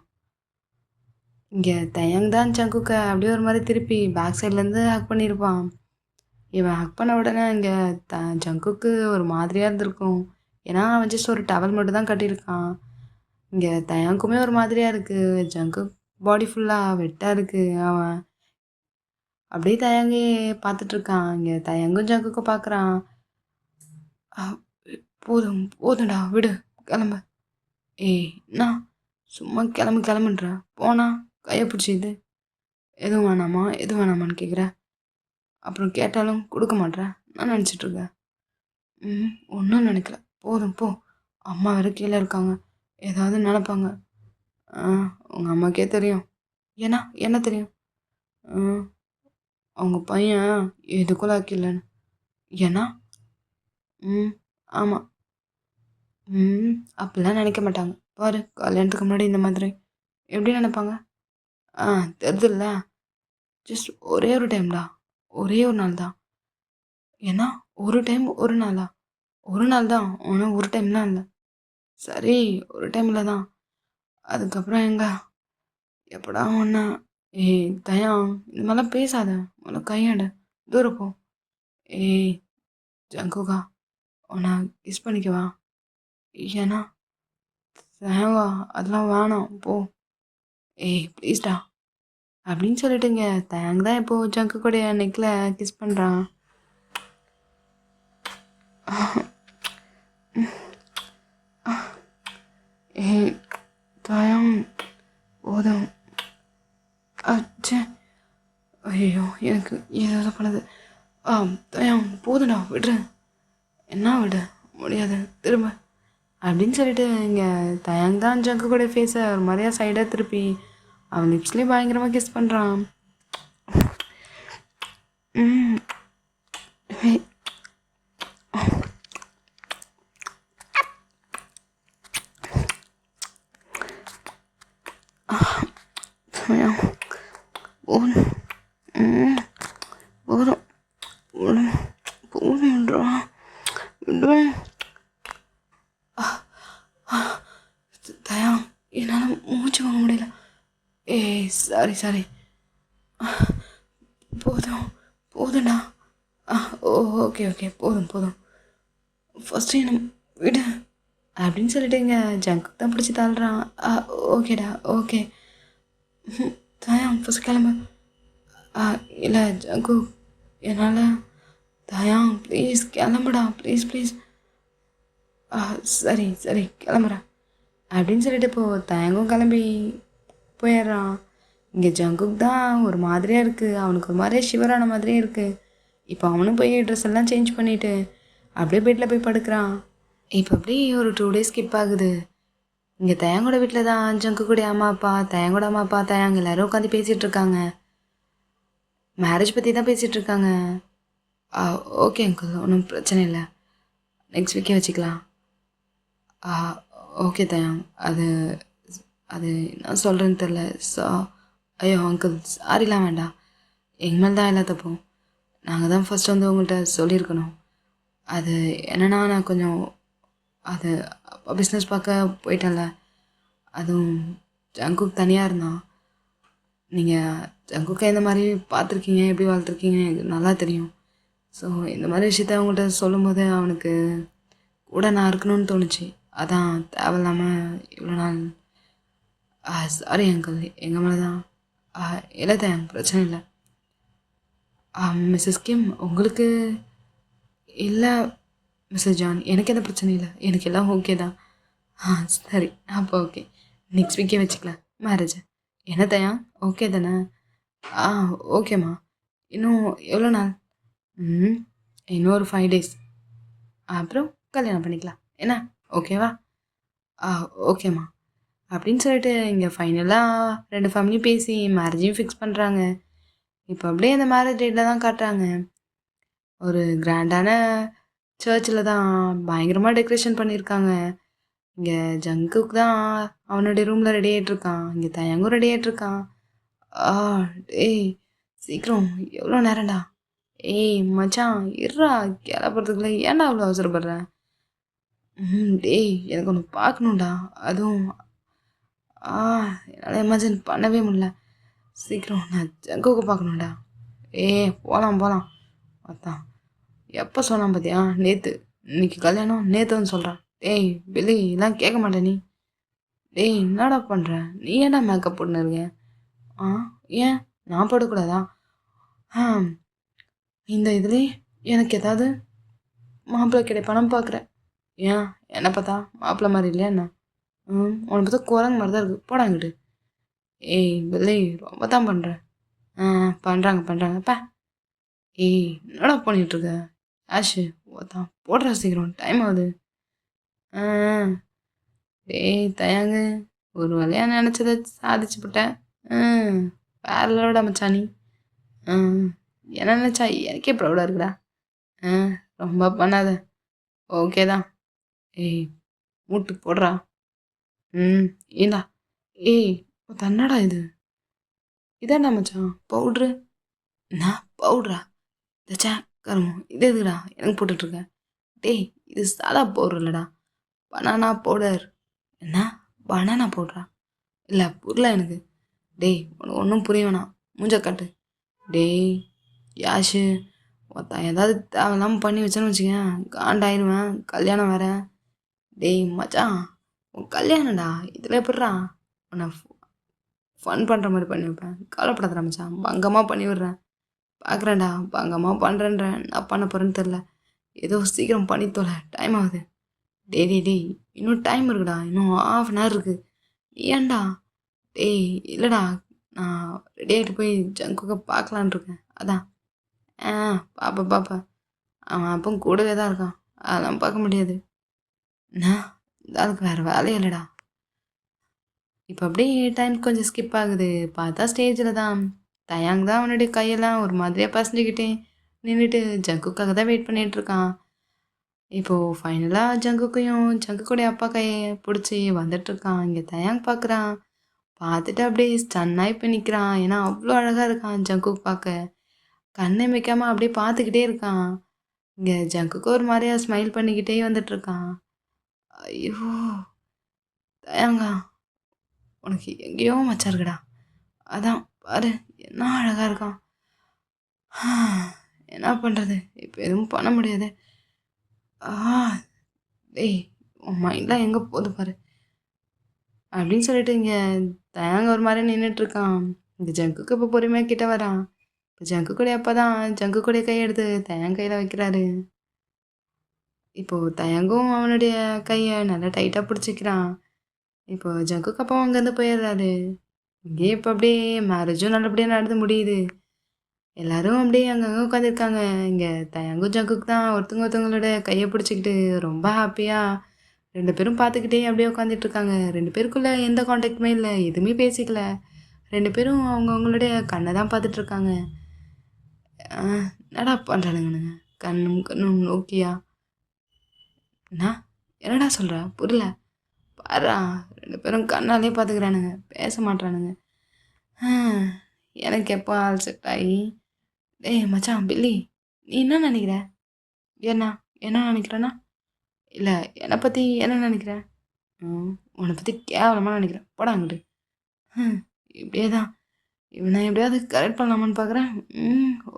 இங்கே தயங் தான் ஜங்குக்க அப்படியே ஒரு மாதிரி திருப்பி பேக் சைட்லேருந்து ஹக் பண்ணியிருப்பான். இவன் ஹக் பண்ண உடனே இங்கே ஜங்குக்கு ஒரு மாதிரியாக இருந்திருக்கும். ஏன்னா அவன் ஜஸ்ட் ஒரு டவல் மட்டும் தான் கட்டியிருக்கான். இங்கே தயாங்குமே ஒரு மாதிரியாக இருக்குது. ஜங்கு பாடி ஃபுல்லாக வெட்டாக இருக்குது. அவன் அப்படியே தயங்கே பார்த்துட்ருக்கான். இங்கே தயங்கும் ஜங்குக்கும் பார்க்குறான். போதும்டா விடு, கிளம்பு. ஏய் என்ன சும்மா கிளம்புன்ற, போனா கையை பிடிச்சிது. எதுவும் வேணாமான்னு கேட்குற, அப்புறம் கேட்டாலும் கொடுக்க மாட்டேற. நான் நினச்சிட்ருக்கேன். ஒன்றும் நினைக்கல, போதும் போ. அம்மா வேறு கீழே இருக்காங்க, ஏதாவது நினைப்பாங்க. உங்கள் அம்மாக்கே தெரியும். ஏன்னா என்ன தெரியும்? அவங்க பையன் எதுக்குள்ள ஆக்கிடலன்னு. ஏன்னா ஆமாம். அப்படிலாம் நினைக்க மாட்டாங்க. பாரு, கல்யாணத்துக்கு முன்னாடி இந்த மாதிரி எப்படி நினைப்பாங்க? தெரியுதுல்ல, ஜஸ்ட் ஒரே ஒரு டைம்டா, ஒரே ஒரு நாள் தான். ஏன்னா ஒரு டைம் ஒரு நாளா? ஒரு நாள் தான், ஆனால் ஒரு டைம்லாம் இல்லை. சரி, ஒரு டைமில் தான். அதுக்கப்புறம் எங்க எப்படா ஒன்றா? ஏய் தயா, இந்த மாதிரிலாம் பேசாத, முதல்ல கையாட, தூரம் போ. ஏய் ஜங்குகா, உன்னை கிஸ் பண்ணிக்கவா? ஏன்னா தயாவா, அதெல்லாம் வேணாம் போ. ஏய் ப்ளீஸ்டா அப்படின்னு சொல்லிட்டுங்க தயாங் தான் இப்போது ஜங்கு கூட நெக்கில் கிஸ் பண்ணுறான். ஏய் தயாங் போதும். அச்சே, ஐயோ எனக்கு ஏதாவது பண்ணுது. தயாங் போதுடா, விடுற. என்ன விட முடியாது, திரும்ப அப்படின்னு சொல்லிட்டு இங்கே தயாங் தான் ஜங்கு கூட ஃபேஸை ஒரு மாதிரியா சைடாக திருப்பி அவன் லிப்ஸ்லேயே பயங்கரமாக கிஸ் பண்ணுறான். போதும்ன்றா விடுவேன். தயா, என்னால் மூச்சு வாங்க முடியல. ஏய் சாரி போதும். போதும்டா. ஆ ஓ ஓகே ஓகே போதும் போதும். ஃபஸ்ட்டு என்ன விடு அப்படின்னு சொல்லிட்டுங்க ஜங்க்கு தான் பிடிச்சி தள்ளுறான். ஓகேடா ஓகே. தயான் ஃபஸ்ட் கிளம்பு. இல்லை ஜங்கு என்னால் தயான் ப்ளீஸ் கிளம்புடா ப்ளீஸ் ப்ளீஸ். சரி சரி கிளம்புறேன் அப்படின்னு சொல்லிட்டு இப்போது தயங்கும் கிளம்பி போயிடுறான். இங்கே ஜங்குக் தான் ஒரு மாதிரியாக இருக்குது. அவனுக்கு ஒரு மாதிரியாக ஷிவரான மாதிரியே இருக்குது. இப்போ அவனும் போய் ட்ரெஸ் எல்லாம் சேஞ்ச் பண்ணிவிட்டு அப்படியே பெட்டில் போய் படுக்கிறான். இப்போ அப்படியே ஒரு 2 days ஸ்கிப் ஆகுது. இங்கே தயங்கோட வீட்டில் தான் ஜங்குக்குடைய அம்மா அப்பா, தயங்கோட அம்மா அப்பா, தயங்க எல்லோரும் உட்காந்து பேசிகிட்டு இருக்காங்க. மேரேஜ் பற்றி தான் பேசிகிட்டு இருக்காங்க. ஓகே அங்கிள், ஒன்றும் பிரச்சனை இல்லை, நெக்ஸ்ட் வீக்கே வச்சுக்கலாம். ஓகே தயாங், அது அது நான் சொல்கிறேன்னு தெரில. ஐயோ அங்கிள் சாரிலாம் வேண்டாம், எங்கள் மேல் தான் எல்லா தப்பும். நாங்கள் தான் ஃபஸ்ட் வந்து உங்கள்கிட்ட சொல்லியிருக்கணும். அது என்னென்னா நான் கொஞ்சம் அது பிஸ்னஸ் பார்க்க போயிட்டேன்ல, அதுவும் ஜங்குக் தனியாக இருந்தான். நீங்கள் ஜங்குக்கை இந்த மாதிரி பார்த்துருக்கீங்க, எப்படி வளர்த்துருக்கீங்க எனக்கு நல்லா தெரியும். ஸோ இந்த மாதிரி விஷயத்த அவங்கள்ட்ட சொல்லும்போது அவனுக்கு கூட நான் இருக்கணும்னு தோணுச்சு. அதான் தேவையில்லாமல் இவ்வளோ நாள். சாரி அங்கிள், எங்கள் மேலே தான். இல்லை தான் பிரச்சனை இல்லை. மிஸ்ஸஸ் கிம் உங்களுக்கு இல்லை மிஸ்ஸஸ் ஜான், எனக்கு எந்த பிரச்சனையும் இல்லை, எனக்கு எல்லாம் ஓகே தான். சரி அப்போ ஓகே, நெக்ஸ்ட் வீக்கே வச்சுக்கலாம் மேரேஜை. என்ன தயா ஓகே தானே? ஓகேம்மா. இன்னும் எவ்வளோ நாள்? இன்னும் ஒரு 5 days, அப்புறம் கல்யாணம் பண்ணிக்கலாம் என்ன, ஓகேவா? ஓகேம்மா அப்படின்னு சொல்லிட்டு இங்கே ஃபைனலாக 2 ஃபேமிலியும் பேசி மேரேஜையும் ஃபிக்ஸ் பண்ணுறாங்க. இப்போ அப்படியே அந்த மேரேஜ் டேட்டில் தான் காட்டுறாங்க. ஒரு கிராண்டான சர்ச்சில் தான் பயங்கரமாக டெக்கரேஷன் பண்ணியிருக்காங்க. இங்கே ஜங்குக்கு தான் அவனுடைய ரூமில் ரெடி ஆகிட்ருக்கான். இங்கே தயங்கும் ரெடி ஆகிட்ருக்கான். டேய் சீக்கிரம், எவ்வளோ நேரம்டா? ஏய் மச்சான் இருறா, கிளப்புறதுக்குள்ள ஏன்டா அவ்வளோ அவசரப்படுறேன்? டேய் எனக்கு ஒன்று பார்க்கணுண்டா, அதுவும் என்னால் இமேஜின் பண்ணவே முடியல. சீக்கிரம் நான் ஜங்குக்கு பார்க்கணுண்டா. போகலாம் போகலாம். அதான் எப்போ சொன்னான் பார்த்தியா, நேற்று. இன்னைக்கு கல்யாணம் நேற்று வந்து சொல்கிறான். டேய் வெளி எல்லாம் கேட்க மாட்டேன் நீ. டேய் என்னடா பண்ணுற நீ, ஏன்டா மேக்கப் போட்டுன்னு இருக்க? ஏன் நான் போடக்கூடாதா? இந்த இதுலேயே எனக்கு ஏதாவது மாப்பிள்ளை கிடைப்பானு பார்க்குறேன். ஏன் என்னை பார்த்தா மாப்பிள்ளை மாதிரி இல்லையா என்ன? உன்னை பார்த்தா குரங்கு மாதிரி தான் இருக்குது, போடாங்கிட்டு. ஏய் பிள்ளை ரொம்ப தான் பண்ணுறேன். பண்ணுறாங்கப்பா. என்னடா பண்ணிகிட்ருக்க ஆஷு? ஓதான் போடுறா சீக்கிரம், டைம் ஆகுது. டேய் தயாங்கு, ஒரு வழியாக நினச்சதை சாதிச்சு போட்டேன். வேற லெவலோட மச்சானி. என்ன நினச்சா எனக்கே ப்ரௌடாக இருக்குடா. ரொம்ப பண்ணாத, ஓகே தான். மூட்டு போடுறா. ஏண்டா தன்னடா இது? இதாண்டா மச்சான் பவுட்ரு. நான் பவுட்ரா? தச்சா கருமம், இது எதுக்குடா எனக்கு போட்டுட்ருக்கேன்? டேய் இது சாதா பவுடர் இல்லைடா, பனானா பவுடர். என்ன பனானா பவுட்ரா? இல்லை புரியல எனக்கு. டேய் உனக்கு ஒன்றும் புரிய வேணாம், மூஞ்ச காட்டு. டேய் யாஷு, ஒருத்தன் ஏதாவது தேவையில்லாமல் பண்ணி வச்சேன்னு வச்சுக்கேன், காண்டாயிருவேன். கல்யாணம் வேற. டேய் மச்சான் உன் கல்யாணம்டா, இதில் எப்படிறா உன்னை ஃபன் பண்ணுற மாதிரி பண்ணி வைப்பேன். கவலைப்படாதடா மச்சான், பங்கமாக பண்ணி விடுறேன். பார்க்குறேன்டா, பங்கமாக பண்ணுறேன்றேன். நான் பண்ண போகிறேன்னு தெரில. ஏதோ சீக்கிரம் பண்ணி தொலை, டைம் ஆகுது. டேய் இன்னும் டைம் இருக்குடா, இன்னும் 1/2 hour இருக்குது. ஏன்டா? டேய் இல்லைடா, நான் ரெடி ஆகிட்டு போய் ஜங்குக்கை பார்க்கலான் இருக்கேன். அதான் பாப்பா அவன் அப்போ கூடவே தான் இருக்கான், அதெல்லாம் பார்க்க முடியாது. என்ன இந்த ஆளுக்கு வேறு வேலையே இல்லைடா. இப்போ அப்படியே டைம் கொஞ்சம் ஸ்கிப் ஆகுது. பார்த்தா ஸ்டேஜில் தான் தயாங் தான் அவனுடைய கையெல்லாம் ஒரு மாதிரியாக பசஞ்சிக்கிட்டே நின்றுட்டு ஜங்குக்காக தான் வெயிட் பண்ணிகிட்ருக்கான். இப்போது ஃபைனலாக ஜங்குக்கையும் ஜங்குக்குடைய அப்பா கையை பிடிச்சி வந்துட்டுருக்கான். இங்கே தயாங் பார்க்குறான். பார்த்துட்டு அப்படியே ஸ்டன்னாகி போய் நிற்கிறான். ஏன்னா அவ்வளோ அழகாக இருக்கான் ஜங்குக் பார்க்க. கண்ணை வைக்காமல் அப்படியே பார்த்துக்கிட்டே இருக்கான். இங்கே ஜங்குக்கு ஒரு மாதிரியா ஸ்மைல் பண்ணிக்கிட்டே வந்துட்டுருக்கான். ஐயோ தயாங்கா, உனக்கு எங்கேயோ மச்சா இருக்குடா. அதான் பாரு என்ன அழகாக இருக்கான். என்ன பண்ணுறது? இப்போ எதுவும் பண்ண முடியாது. ஆ டேய் உன் மைண்ட்லாம் எங்கே போகுது பாரு அப்படின்னு சொல்லிட்டு இங்கே தயாங்க ஒரு மாதிரி நின்றுட்டுருக்கான். இந்த ஜங்குக்கு இப்போ பொறுமையாக கிட்ட வரான். இப்போ ஜங்கு கூட அப்போ தான் ஜங்கு கூட கையெடுத்து தயாங்க கையில் வைக்கிறாரு. இப்போது தயங்கும் அவனுடைய கையை நல்லா டைட்டாக பிடிச்சிக்கிறான். இப்போ ஜங்குக்கு அப்பா அங்கேருந்து போயிடுறாரு. இங்கேயே இப்போ அப்படியே மேரேஜும் நல்லபடியாக நடந்து முடியுது. எல்லாரும் அப்படியே அங்கங்கே உட்காந்துருக்காங்க. இங்கே தயங்கும் ஜங்குக்கு தான் ஒருத்தவங்களோட கையை பிடிச்சிக்கிட்டு ரொம்ப ஹாப்பியாக 2 பேரும் பார்த்துக்கிட்டே அப்படியே உட்காந்துட்ருக்காங்க. 2 பேருக்குள்ளே எந்த காண்டாக்டுமே இல்லை, எதுவுமே பேசிக்கல. 2 பேரும் அவங்கவுங்களுடைய கண்ணை தான் பார்த்துட்ருக்காங்க. என்னடா பண்ணுறானுங்கண்ணு கண்ணும் கண்ணும் நோக்கியா என்ன என்னடா சொல்கிற புரியல பாரா 2 பேரும் கண்ணாலே பார்த்துக்கிறானுங்க, பேச மாட்றானுங்க. எனக்கு எப்போ ஆள் செட் ஆகி டேய் மச்சான் பில்லி நீ என்ன நினைக்கிற? என்ன என்ன நினைக்கிறேன்னா இல்லை என்னை பற்றி என்ன நினைக்கிற? உன்னை பற்றி கேவலமாக நினைக்கிறேன் போடா அங்கிட்டு. இப்படியே தான் இவனை எப்படியாவது கரெக்ட் பண்ணலாமான்னு பார்க்குறேன்.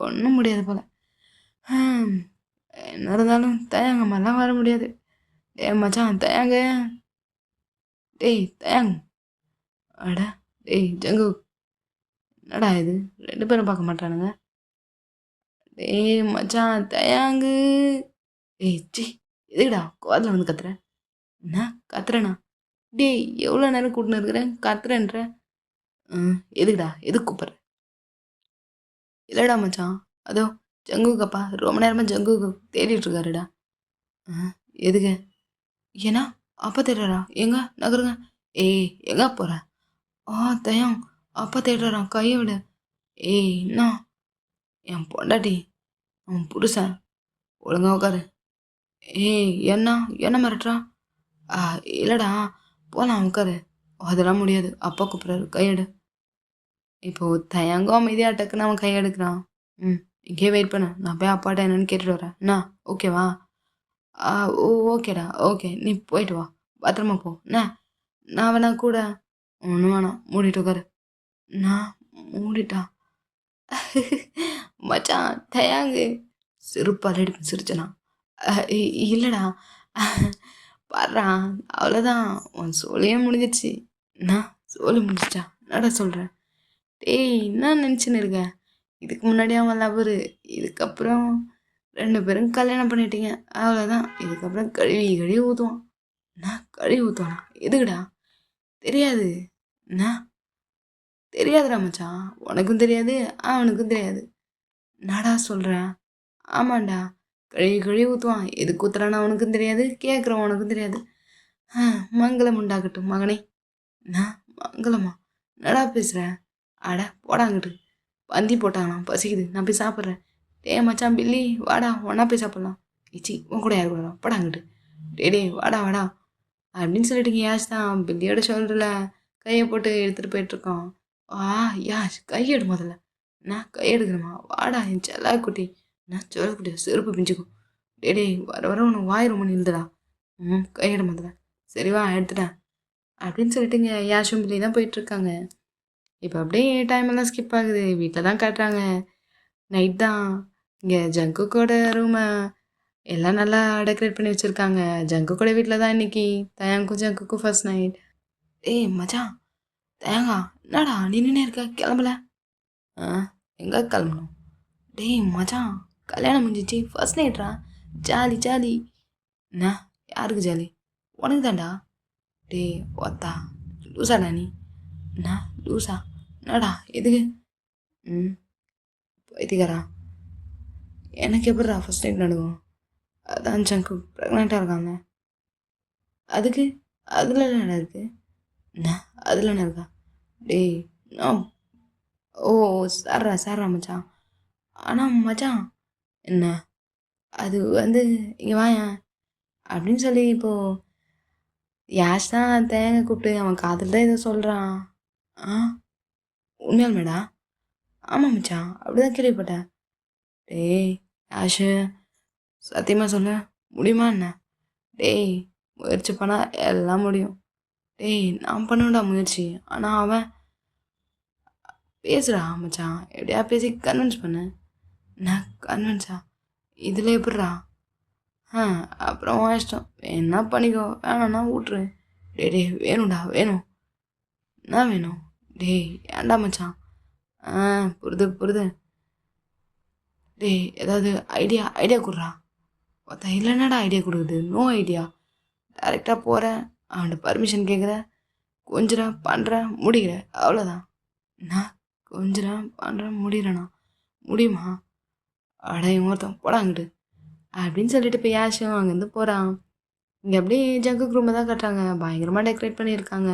ஒன்றும் முடியாது போல். என்ன இருந்தாலும் தயாங்க மாதிரிலாம் வர முடியாது. மச்சான் தயாங்க டேய் தயாங் அட டேய் ஜங்கு என்னடா இது 2 பேரும் பார்க்க மாட்டானுங்க. டேய் மச்சான் தயாங்கு சி எதுக்குடா கோவத்தில் வந்து கத்துறேன்? என்ன கத்துறேண்ணா? டேய் எவ்வளோ நேரம் கூட்டின்னு இருக்கிறேன் கத்துறேன்ற? எதுக்குடா எதுக்கு கூப்பிட்ற? இல்லைடா மச்சான் அதோ ஜங்குக்கப்பா ரொம்ப நேரமாக ஜங்குக்கு தேடிட்டுருக்காருடா. எதுக்கு? ஏன்னா அப்பா தேடுறாரா? எங்க நகருங்க. எங்க போகிற? தயம் அப்பா தேடுறாரான் கையை விட. என்ன என் பொண்டாட்டி அவன் புருஷன் ஒழுங்கா உட்காரு. என்ன என்ன மிரட்டுறா? இல்லைடா போகலாம் உட்காரு. அதெல்லாம் முடியாது அப்பா கூப்பிட்றாரு கையெடு. இப்போது தயங்கும் அமைதியாக டக்குன்னு அவன் கையெடுக்கிறான். இங்கே வெயிட் பண்ண நான் போய் அப்பாட்ட என்னன்னு கேட்டுட்டு வரேன். என்ன ஓகேவா? ஓகேடா ஓகே நீ போயிட்டு வா பத்திரமா போ. என்ன நான் வேணா கூட ஒன்றும் வேணாம் மூடிட்டு உட்காரு. நான் மூடிட்டா மச்சான் தயாங்கு சிரிப்பால் அடிப்பு சிரிச்சனா? இல்லைடா பாடுறா அவ்வளோதான் உன் சோழியே முடிஞ்சிடுச்சு. என்ன சோழி முடிச்சிட்டா? என்னடா சொல்கிறேன்? டேய் என்ன நினச்சின்னு இருக்க? இதுக்கு முன்னாடி அவன் லவரு, இதுக்கப்புறம் 2 பேரும் கல்யாணம் பண்ணிட்டீங்க அவ்வளோதான். இதுக்கப்புறம் கழுவி ஊற்றுவான். என்ன கழுவி ஊற்றுவானா? எதுக்குடா? தெரியாது. என்ன தெரியாதுடா மச்சான், உனக்கும் தெரியாது அவனுக்கும் தெரியாது. என்னடா சொல்கிறேன்? ஆமாண்டா கழுவி ஊற்றுவான். எதுக்கு ஊற்றுறான்னு அவனுக்கும் தெரியாது, கேட்குறவன் உனக்கும் தெரியாது. மங்களம் உண்டாகட்டும் மகனே. என்ன மங்களமா? என்னடா பேசுகிறேன்? அட போடாங்கிட்டு பந்தி போட்டாங்களாம் பசிக்குது நான் போய் சாப்பிட்றேன். மச்சான் பில்லி வாடா ஒன்றா போய் சாப்பிட்லாம். உன் கூட யார் கூட படாங்கிட்டு டே வாடா வாடா அப்படின்னு சொல்லிட்டு யாஷ் தான் பில்லியோட ஷோல்டரில் கையை போட்டு எடுத்துகிட்டு போயிட்டுருக்கான். யாஷ் கையெடு முதல்ல. நான் கையெடுக்கணுமா? வாடா என் செல்லா குட்டி. நான் சொல்ல குட்டி செருப்பு பிஞ்சுக்கும். டே வர வர உனக்கு வாய் ரொம்ப நின்றுடா. கையெடு முதல்ல. சரிவா எடுத்துட்டேன் அப்படின்னு சொல்லிட்டு இங்கே யாஷும் பில்லி தான் போயிட்டுருக்காங்க. இப்போ அப்படியே டைமெல்லாம் ஸ்கிப் ஆகுது. வீட்டில் தான் காட்டுறாங்க. நைட் தான் இங்கே ஜங்குக்கோட ரூமை எல்லாம் நல்லா டெக்கரேட் பண்ணி வச்சுருக்காங்க. ஜங்குக்கோட வீட்டில் தான் இன்றைக்கி தயாங்கும் ஜங்குக்கும் ஃபர்ஸ்ட் நைட். மச்சான் தயாங்கா என்னடா நீ நின்று இருக்க கிளம்பல? எங்கே கிளம்பணும்? மச்சான் கல்யாணம் முடிஞ்சிச்சு ஃபர்ஸ்ட் நைட்ரா ஜாலி ஜாலி. என்ன யாருக்கு ஜாலி? உனக்கு தான்டா. ஒத்தா லூசாடா நீ? என்ன லூசா? என்னடா எதுக்கு? வைத்திக்காரா எனக்கு எப்படிடா ஃபர்ஸ்ட் நைட் நடக்கும்? அதான் ஜங்கு ப்ரெக்னெண்ட்டாக இருக்காங்க. அதுக்கு அதில் என்ன இருக்குது? என்ன அதில் என்ன இருக்கா? நான் சார்ரா மச்சான். ஆனால் மச்சான் என்ன அது இங்கே வாயன் அப்படின்னு சொல்லி இப்போது யாஷ் தான் தேங்க கூப்பிட்டு அவன் காதில் தான் ஏதோ சொல்கிறான். உண்மையால் மேடா? ஆமாம் மச்சான் அப்படிதான் கேள்விப்பட்டேன். யாஷு சத்தியமாக சொல்ல முடியுமா என்ன? முயற்சி பண்ணால் எல்லாம் முடியும். நான் பண்ணுவேன்டா முயற்சி. ஆனால் அவன் பேசுகிறா மச்சான் எப்படியா பேசி கன்வின்ஸ் பண்ண. நான் கன்வின்ஸா? இதில் எப்படிறா? ஆ அப்புறம் உன் இஷ்டம். என்ன பண்ணிக்கோ, வேணாம்னா விட்ரு. டேய் டேய் வேணும்டா வேணும். என்ன வேணும்? டேய் ஏன்டா மச்சான்? ஆ புரியுது புரியுது. டேய் ஏதாவது ஐடியா ஐடியா குடுறா. ஒருத்தன் இல்லைன்னாடா ஐடியா கொடுக்குது. No idea. டைரெக்டாக போகிறேன், அவன்கிட்ட பர்மிஷன் கேட்குறேன், கொஞ்சுறேன் பண்ணுறேன் முடிக்கிறேன், அவ்வளோதான். நான் கொஞ்சுறேன் பண்ணுறேன் முடிகிறேண்ணா, முடியுமா? அட இவன் ஒருத்தன் போடா அங்கிட்டு அப்படின்னு சொல்லிட்டு இப்போ யாஷும் அங்கேருந்து போகிறான். இங்கே அப்படியே ஜங்குக் ரூமை தான் கட்டுறாங்க. பயங்கரமாக டெக்கரேட் பண்ணியிருக்காங்க.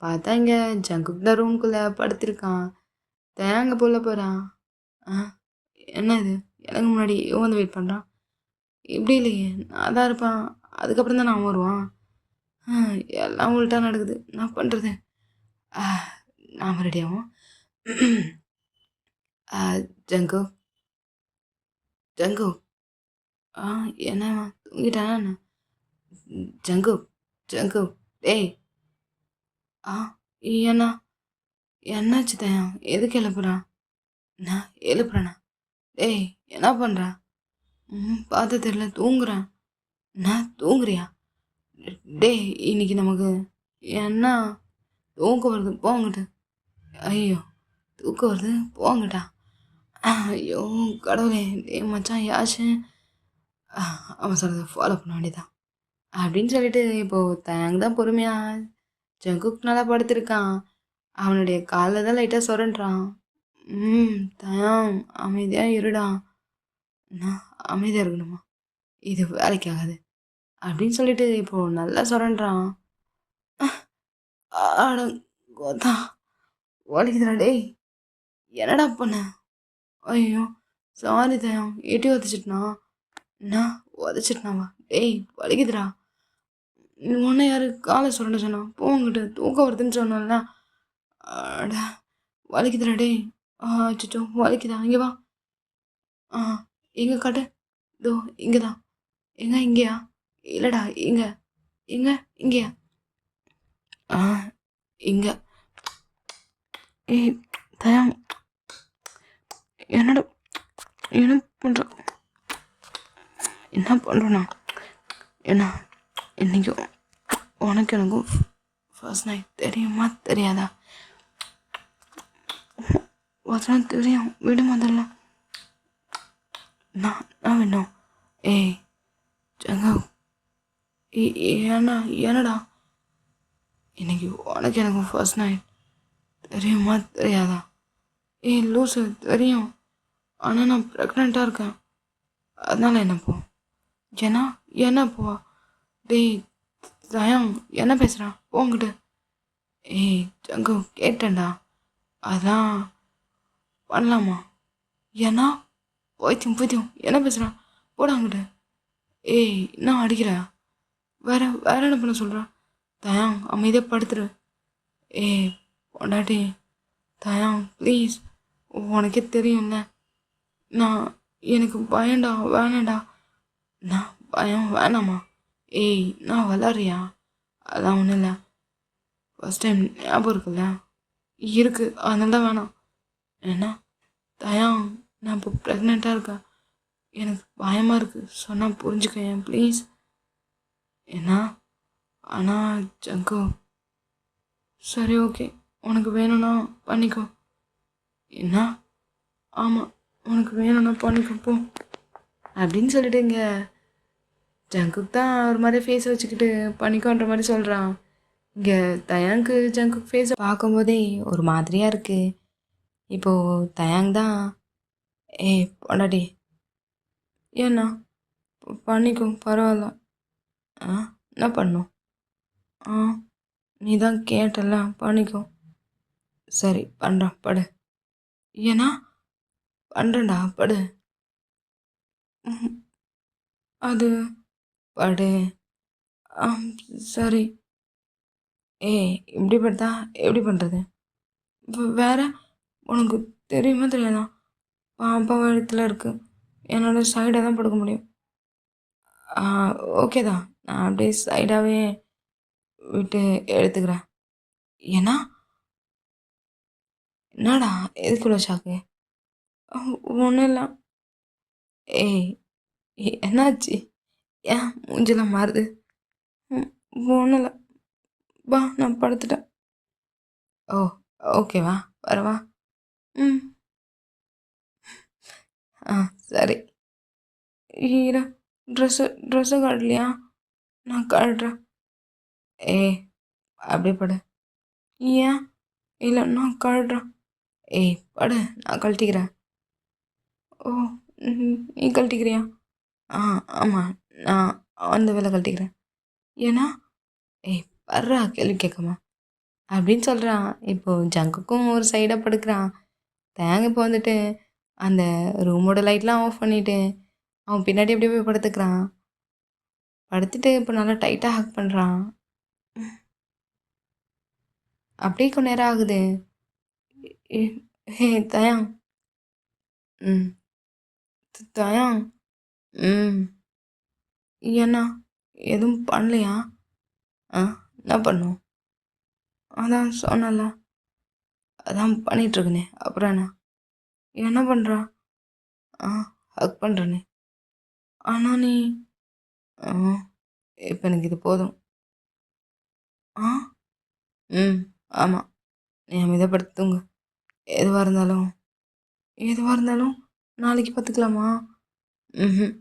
பார்த்தா இங்கே ஜங்குக் தான் ரூம்குள்ளே படுத்திருக்கான். தேங்க போல போகிறான். ஆ என்ன இது? எனக்கு முன்னாடி இவன் வந்து வெயிட் பண்ணுறான். இப்படி இல்லையே, நான் தான் இருப்பான், அதுக்கப்புறம் தான் நான் வருவான். எல்லாம் உள்ட்டா நடக்குது, நான் பண்ணுறது. நாம் ரெடியாகும். ஜங்கு ஜங்கு ஆ என்னம்மா தூங்கிட்டானா என்ன? ஜங்கு ஜங்கு டேய். ஆ என்ன என்னாச்சு தயம்? எதுக்கு எழுப்புறான்? நான் எழுப்புறேண்ணா? டேய் என்ன பண்ணுற? பார்த்து தெரியல, தூங்குறேன். நான் தூங்குறியா? டேய் இன்னைக்கு நமக்கு என்ன தூக்கம் வருது, போங்கிட்டு. ஐயோ தூக்கம் வருது, போங்கடா. ஐயோ கடவுளே. டேய் மச்சான் யாச்சு, அவன் சொல்கிறத ஃபாலோ பண்ண வேண்டியதான் அப்படின்னு சொல்லிட்டு இப்போது தேங் தான் பொறுமையா ஜங்குக் நல்லா படுத்திருக்கான். அவனுடைய காலில் தான் லைட்டாக சுரண்டுறான். தயாம் அமைதியாக இருடா. நான் அமைதியாக இருக்கணுமா? இது வேலைக்கு ஆகாது அப்படின்னு சொல்லிட்டு இப்போது நல்லா சுரண்டுறான். ஆட கோத்தா வலிக்குதுடா டேய். என்னடா பண்ண? ஐயோ சாரி தயம், எட்டி உதச்சிட்டனா? நான் உதச்சிட்டனாவா? டேய் வலிக்குதுடா. உன்னை யாரு காலை சுரண்ட சொன்னா? போங்கிட்டு தூக்கம் வருதுன்னு சொன்னல. அட வலிக்குதுடா டேய். அச்சோ வலிக்குதா? இங்கே வா. ஆ எங்கே காட்டு? இதோ இங்கே தான். எங்க இங்கேயா? இல்லைடா இங்கே. எங்க இங்கேயா? ஆ இங்கே. ஏய் தயம், என்னடா என்ன பண்ணுற? என்ன பண்ணுறேண்ணா? என்ன இன்னைக்கு உனக்கு எனக்கும் ஃபர்ஸ்ட் நைட் தெரியுமா தெரியாதா? ஒருத்தரம் தெரியும், விடு முதல்ல. நான் வேணும். ஏய் ஜங்கா என்னடா இன்னைக்கு உனக்கு எனக்கும் ஃபர்ஸ்ட் நைட் தெரியுமா தெரியாதா? ஏய் லூசு தெரியும், ஆனால் நான் ப்ரெக்னெண்ட்டாக இருக்கேன், அதனால என்ன போ? ஏன்னா என்ன போ? டேய் தயம் என்ன பேசுகிறான்? போங்கிட்டு. ஏய் ஜங்கு கேட்டேன்டா, அதான் பண்ணலாமா? ஏன்னா போய்த்தியும் போய்த்தியும் என்ன பேசுகிறான்? போடாங்கிட்டு. ஏய் என்ன அடிக்கிற? வேற வேற என்ன பண்ண சொல்கிறா? தயாங் அமைதியாக படுத்துரு. ஏய் பொண்டாட்டி தயாங் ப்ளீஸ், உனக்கே தெரியும்ல நான், எனக்கு பயம்டா, வேணாண்டா. நான் பயம் வேணாமா? ஏய் நான் வளரியா? அதான் ஒன்றும் இல்லை, ஃபஸ்ட் டைம் ஞாபகம் இருக்குல்ல? இருக்குது, அதனால தான் வேணாம். ஏன்னா தயாங் நான் இப்போ ப்ரெக்னெண்ட்டாக இருக்கேன், எனக்கு பயமாக இருக்குது, சொன்னால் புரிஞ்சுக்க ஏன் ப்ளீஸ். ஏன்னா ஆனால் ஜங்கு சரி ஓகே, உனக்கு வேணும்னா பண்ணிக்கோ. என்ன? ஆமாம் உனக்கு வேணும்னா பண்ணிக்கோ போ அப்படின்னு சொல்லிட்டு இங்கே ஜங்குக் தான் ஒரு மாதிரி ஃபேஸ் வச்சுக்கிட்டு பண்ணிக்கோன்ற மாதிரி சொல்கிறான். இங்கே தயாங்க்கு ஜங்குக் ஃபேஸை பார்க்கும்போதே ஒரு மாதிரியாக இருக்குது. இப்போது தயாங் தான் ஏய் பொண்டாட்டி ஏண்ணா பண்ணிக்கோ பரவாயில்ல. என்ன பண்ணும்? நீ தான் கேட்டல, பண்ணிக்கோ. சரி பண்ணுறேன் படு. ஏன்னா பண்ணுறேன்டா படு. அது படு. சரி. ஏய் இப்படி படுத்தா எப்படி பண்ணுறது? வேற உனக்கு தெரியுமா தெரியாதா? பாப்பா இடத்துல இருக்குது, என்னோடய சைடாக தான் படுக்க முடியும். ஓகே தான், நான் அப்படியே சைடாகவே விட்டு எடுத்துக்கிறேன். ஏன்னா என்னடா எதுக்குள்ள ஷாக்கு? ஒன்றும் இல்லை. ஏய் என்னாச்சு? ஏன் மூஞ்சிலாம் மாறுது? ம் ஒண்ணும் இல்ல. வா நான் படுத்துட்டேன். ஓ! ஓகேவா? வரவா? ம். ஆ சரி. இரு ட்ரெஸ்ஸு கழட்டலையா? நான் கழட்டுறேன். ஏய் அப்படியே படு. ஏன்? இல்ல நான் கழட்டுறேன். ஏய் படு நான் கழட்டிக்கிறேன். ஓ! நீ கழட்டிக்கிறியா? ஆ ஆமா. நான் அந்த வேல கழட்டிக்கிறேன். ஏன்னா? ஏய் பர்றா கேள்வி கேட்காம. அப்படின்னு சொல்றான். இப்போ ஜங்குக்கும் ஒரு சைடா படுக்குறான். தேங் இப்போ வந்துட்டு அந்த ரூமோட லைட்லாம் ஆஃப் பண்ணிட்டு, அவன் பின்னாடி அப்படியே போய் படுத்துக்கிறான். படுத்துட்டு இப்போ நல்லா டைட்டா ஹக் பண்றான். அப்படியே கொஞ்ச நேரம் ஆகுது. எ ஹே தயாங். ம். தயாங். ம். ஏன்னா? எதுவும் பண்ணலையா? ஆ என்ன பண்ணும்? அதான் சொன்னேன்ல. அதான் பண்ணிட்டுருக்கனே. அப்புறம் என்ன? என்ன பண்றா? ஆ ஹக் பண்றேனே. ஆனா நீ ஆ இப்ப எனக்கு இது போதும். ஆ? ம். ஆமா. நீ அமைதியா படுத்து தூங்கு. எதுவா இருந்தாலும் எதுவா இருந்தாலும் நாளைக்கு பார்த்துக்கலாமா? ம்ஹ்ம்.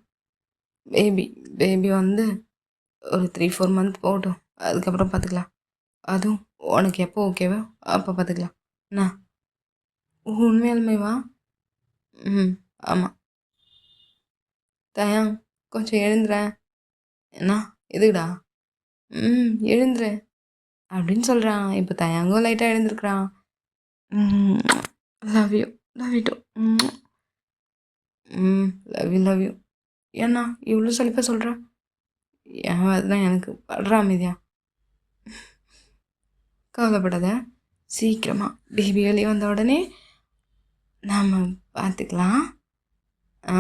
பேபி பேபி வந்து ஒரு 3, 4 மந்த் போகட்டும். அதுக்கப்புறம் பார்த்துக்கலாம். அதுவும் உனக்கு எப்போ ஓகேவோ அப்போ பார்த்துக்கலாம். என்ன? உண்மையாலுமேவா? ம். ஆமா. தயாங் கொஞ்சம் எழுந்துறேன். என்ன? எதுக்குடா? எழுந்துரு அப்படின்னு சொல்றான். இப்போ தயாங்கும் லைட்டா எழுந்திருக்கிறான். ம். Love you. Love you too. ம். ம். Love you, love you. ஏன்னா இவ்வளோ சலிப்பா சொல்ற? என் அதுதான் எனக்கு படுறா அமைதியா. கவலைப்படாத. சீக்கிரமா பேபி வெளியே வந்த உடனே நாம பார்த்துக்கலாம். ஆ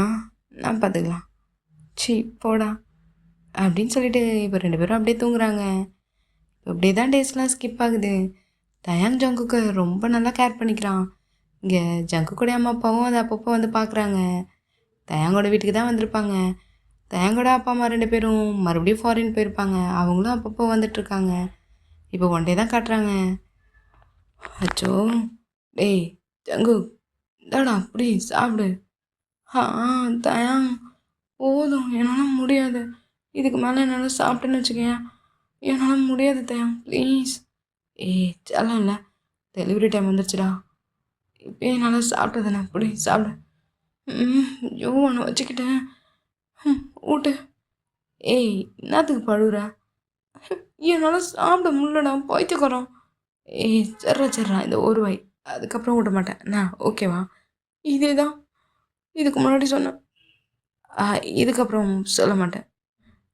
நான் பார்த்துக்கலாம். ச்சீ போடா அப்படின்னு சொல்லிட்டு இப்போ 2 பேரும் அப்படியே தூங்குறாங்க. இப்படியே தான் டேஸ்லாம் ஸ்கிப் ஆகுது. தயாங் ஜங்குக்கு ரொம்ப நல்லா கேர் பண்ணிக்கிறான். இங்கே ஜங்குக்குடைய அம்மா அப்பாவும் அதை அப்பப்போ வந்து பார்க்குறாங்க. தயாங்கோட வீட்டுக்கு தான் வந்திருப்பாங்க. தயாங்கோட அப்பா அம்மா 2 பேரும் மறுபடியும் ஃபாரின் போயிருப்பாங்க. அவங்களும் அப்பப்போ வந்துட்டுருக்காங்க. இப்போ ஒன் டே தான் காட்டுறாங்க. அச்சோ! டேய் ஜங்கு இந்தாடா புடி சாப்பிடு. ஆ தயாங் போதும் என்னால் முடியாது. இதுக்கு மேலே என்னால் சாப்பிட்டேன்னு வச்சுக்கயேன். என்னால் முடியாது தயாங் ப்ளீஸ். ஏய் செல்லம்ல டெலிவரி டைம் வந்துருச்சுடா. இப்பயே என்னால் சாப்பிட்டதானே புடி சாப்பிடு. ஐயோ உன்னை வச்சுக்கிட்டேன். ஊட்டு. ஏய் என்னத்துக்கு பழுவுற? என்னால் சாப்பிட முடியலடா பைத்தியக்காரன். ஏய் சர்றா இந்த ஒரு வாய். அதுக்கப்புறம் விட மாட்டேன். என்ன ஓகேவா? இதே தான் இதுக்கு முன்னாடி சொன்னேன். இதுக்கப்புறம் சொல்ல மாட்டேன்.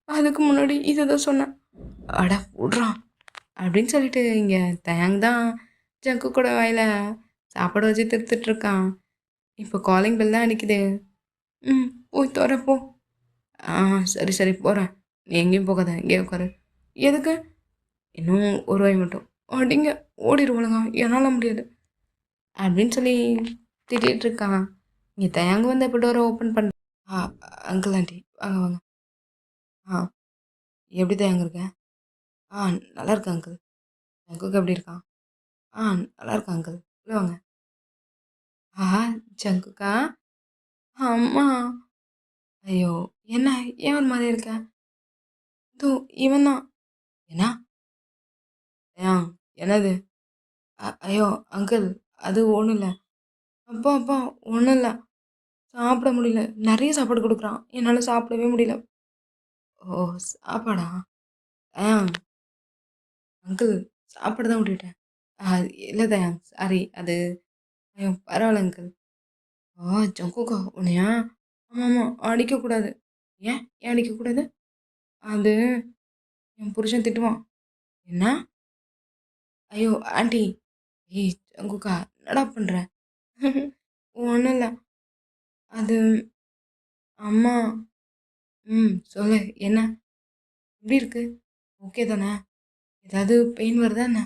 அதுக்கு முன்னாடி இதை தான் சொன்னேன். அட விட்றா அப்படின்னு சொல்லிட்டு இங்கே தயாங் தான் ஜங்கு கூட வாயில சாப்பாடு வச்சு திருத்துட்ருக்கான். இப்போ காலிங் பெல் தான் அடிக்குது. போய் தொற போ. ஆ சரி போகிறேன். நீ எங்கேயும் போகாத இங்கேயே உட்காரு. எதுக்கு? இன்னும் ஒரு வாய் மட்டும். அடிங்க ஓடிடுவாளுங்க என்னால் முடியாது அப்படின்னு சொல்லி திட்டிகிட்டு இருக்கான். இங்கே தயாங்க வந்து இப்போ டோரை ஓப்பன் பண்ண ஆ அங்கிள் ஆண்டி வாங்க வாங்க. ஆ எப்படி தயாங்க இருக்க? நல்லா இருக்கேன் அங்கிள். ஜங்குக்கு எப்படி இருக்கான்? நல்லா இருக்கேன் அங்கிள். உள்ள வாங்க. ஆ ஜங்குக்கா? அம்மா! ஐயோ! என்ன ஏன் ஒரு மாதிரி இருக்க? இதோ இவன் தான். என்ன? தயாங் என்னது? ஐயோ! அங்கிள் அது ஒண்ணும் இல்ல. அப்பா ஒண்ணும் இல்ல. சாப்பிட முடியல. நெறைய சாப்பாடு குடுக்குறான். என்னால சாப்பிடவே முடியல. ஓ! சாப்பாடா? தயாங் அங்கிள் சாப்பாடு தான் ஊட்டிவிட்டேன். ஆ இல்ல தயாங் சாரி. அது ஐயோ! பரவால்ல அங்கிள். ஜங்குக்கா உன்னைய ஆமாமா அடிக்கக்கூடாது. ஏன் அடிக்கக்கூடாது? அது என் புருஷன் திட்டுவான். என்ன? ஐயோ! ஆன்டி ஏய் ஜங்குக்கா என்னடா பண்ற? ஒண்ணும் இல்ல. அது அம்மா சொல்லு என்ன? எப்படி இருக்கு? ஓகே தானே? ஏதாவது பெயின் வருதா என்ன?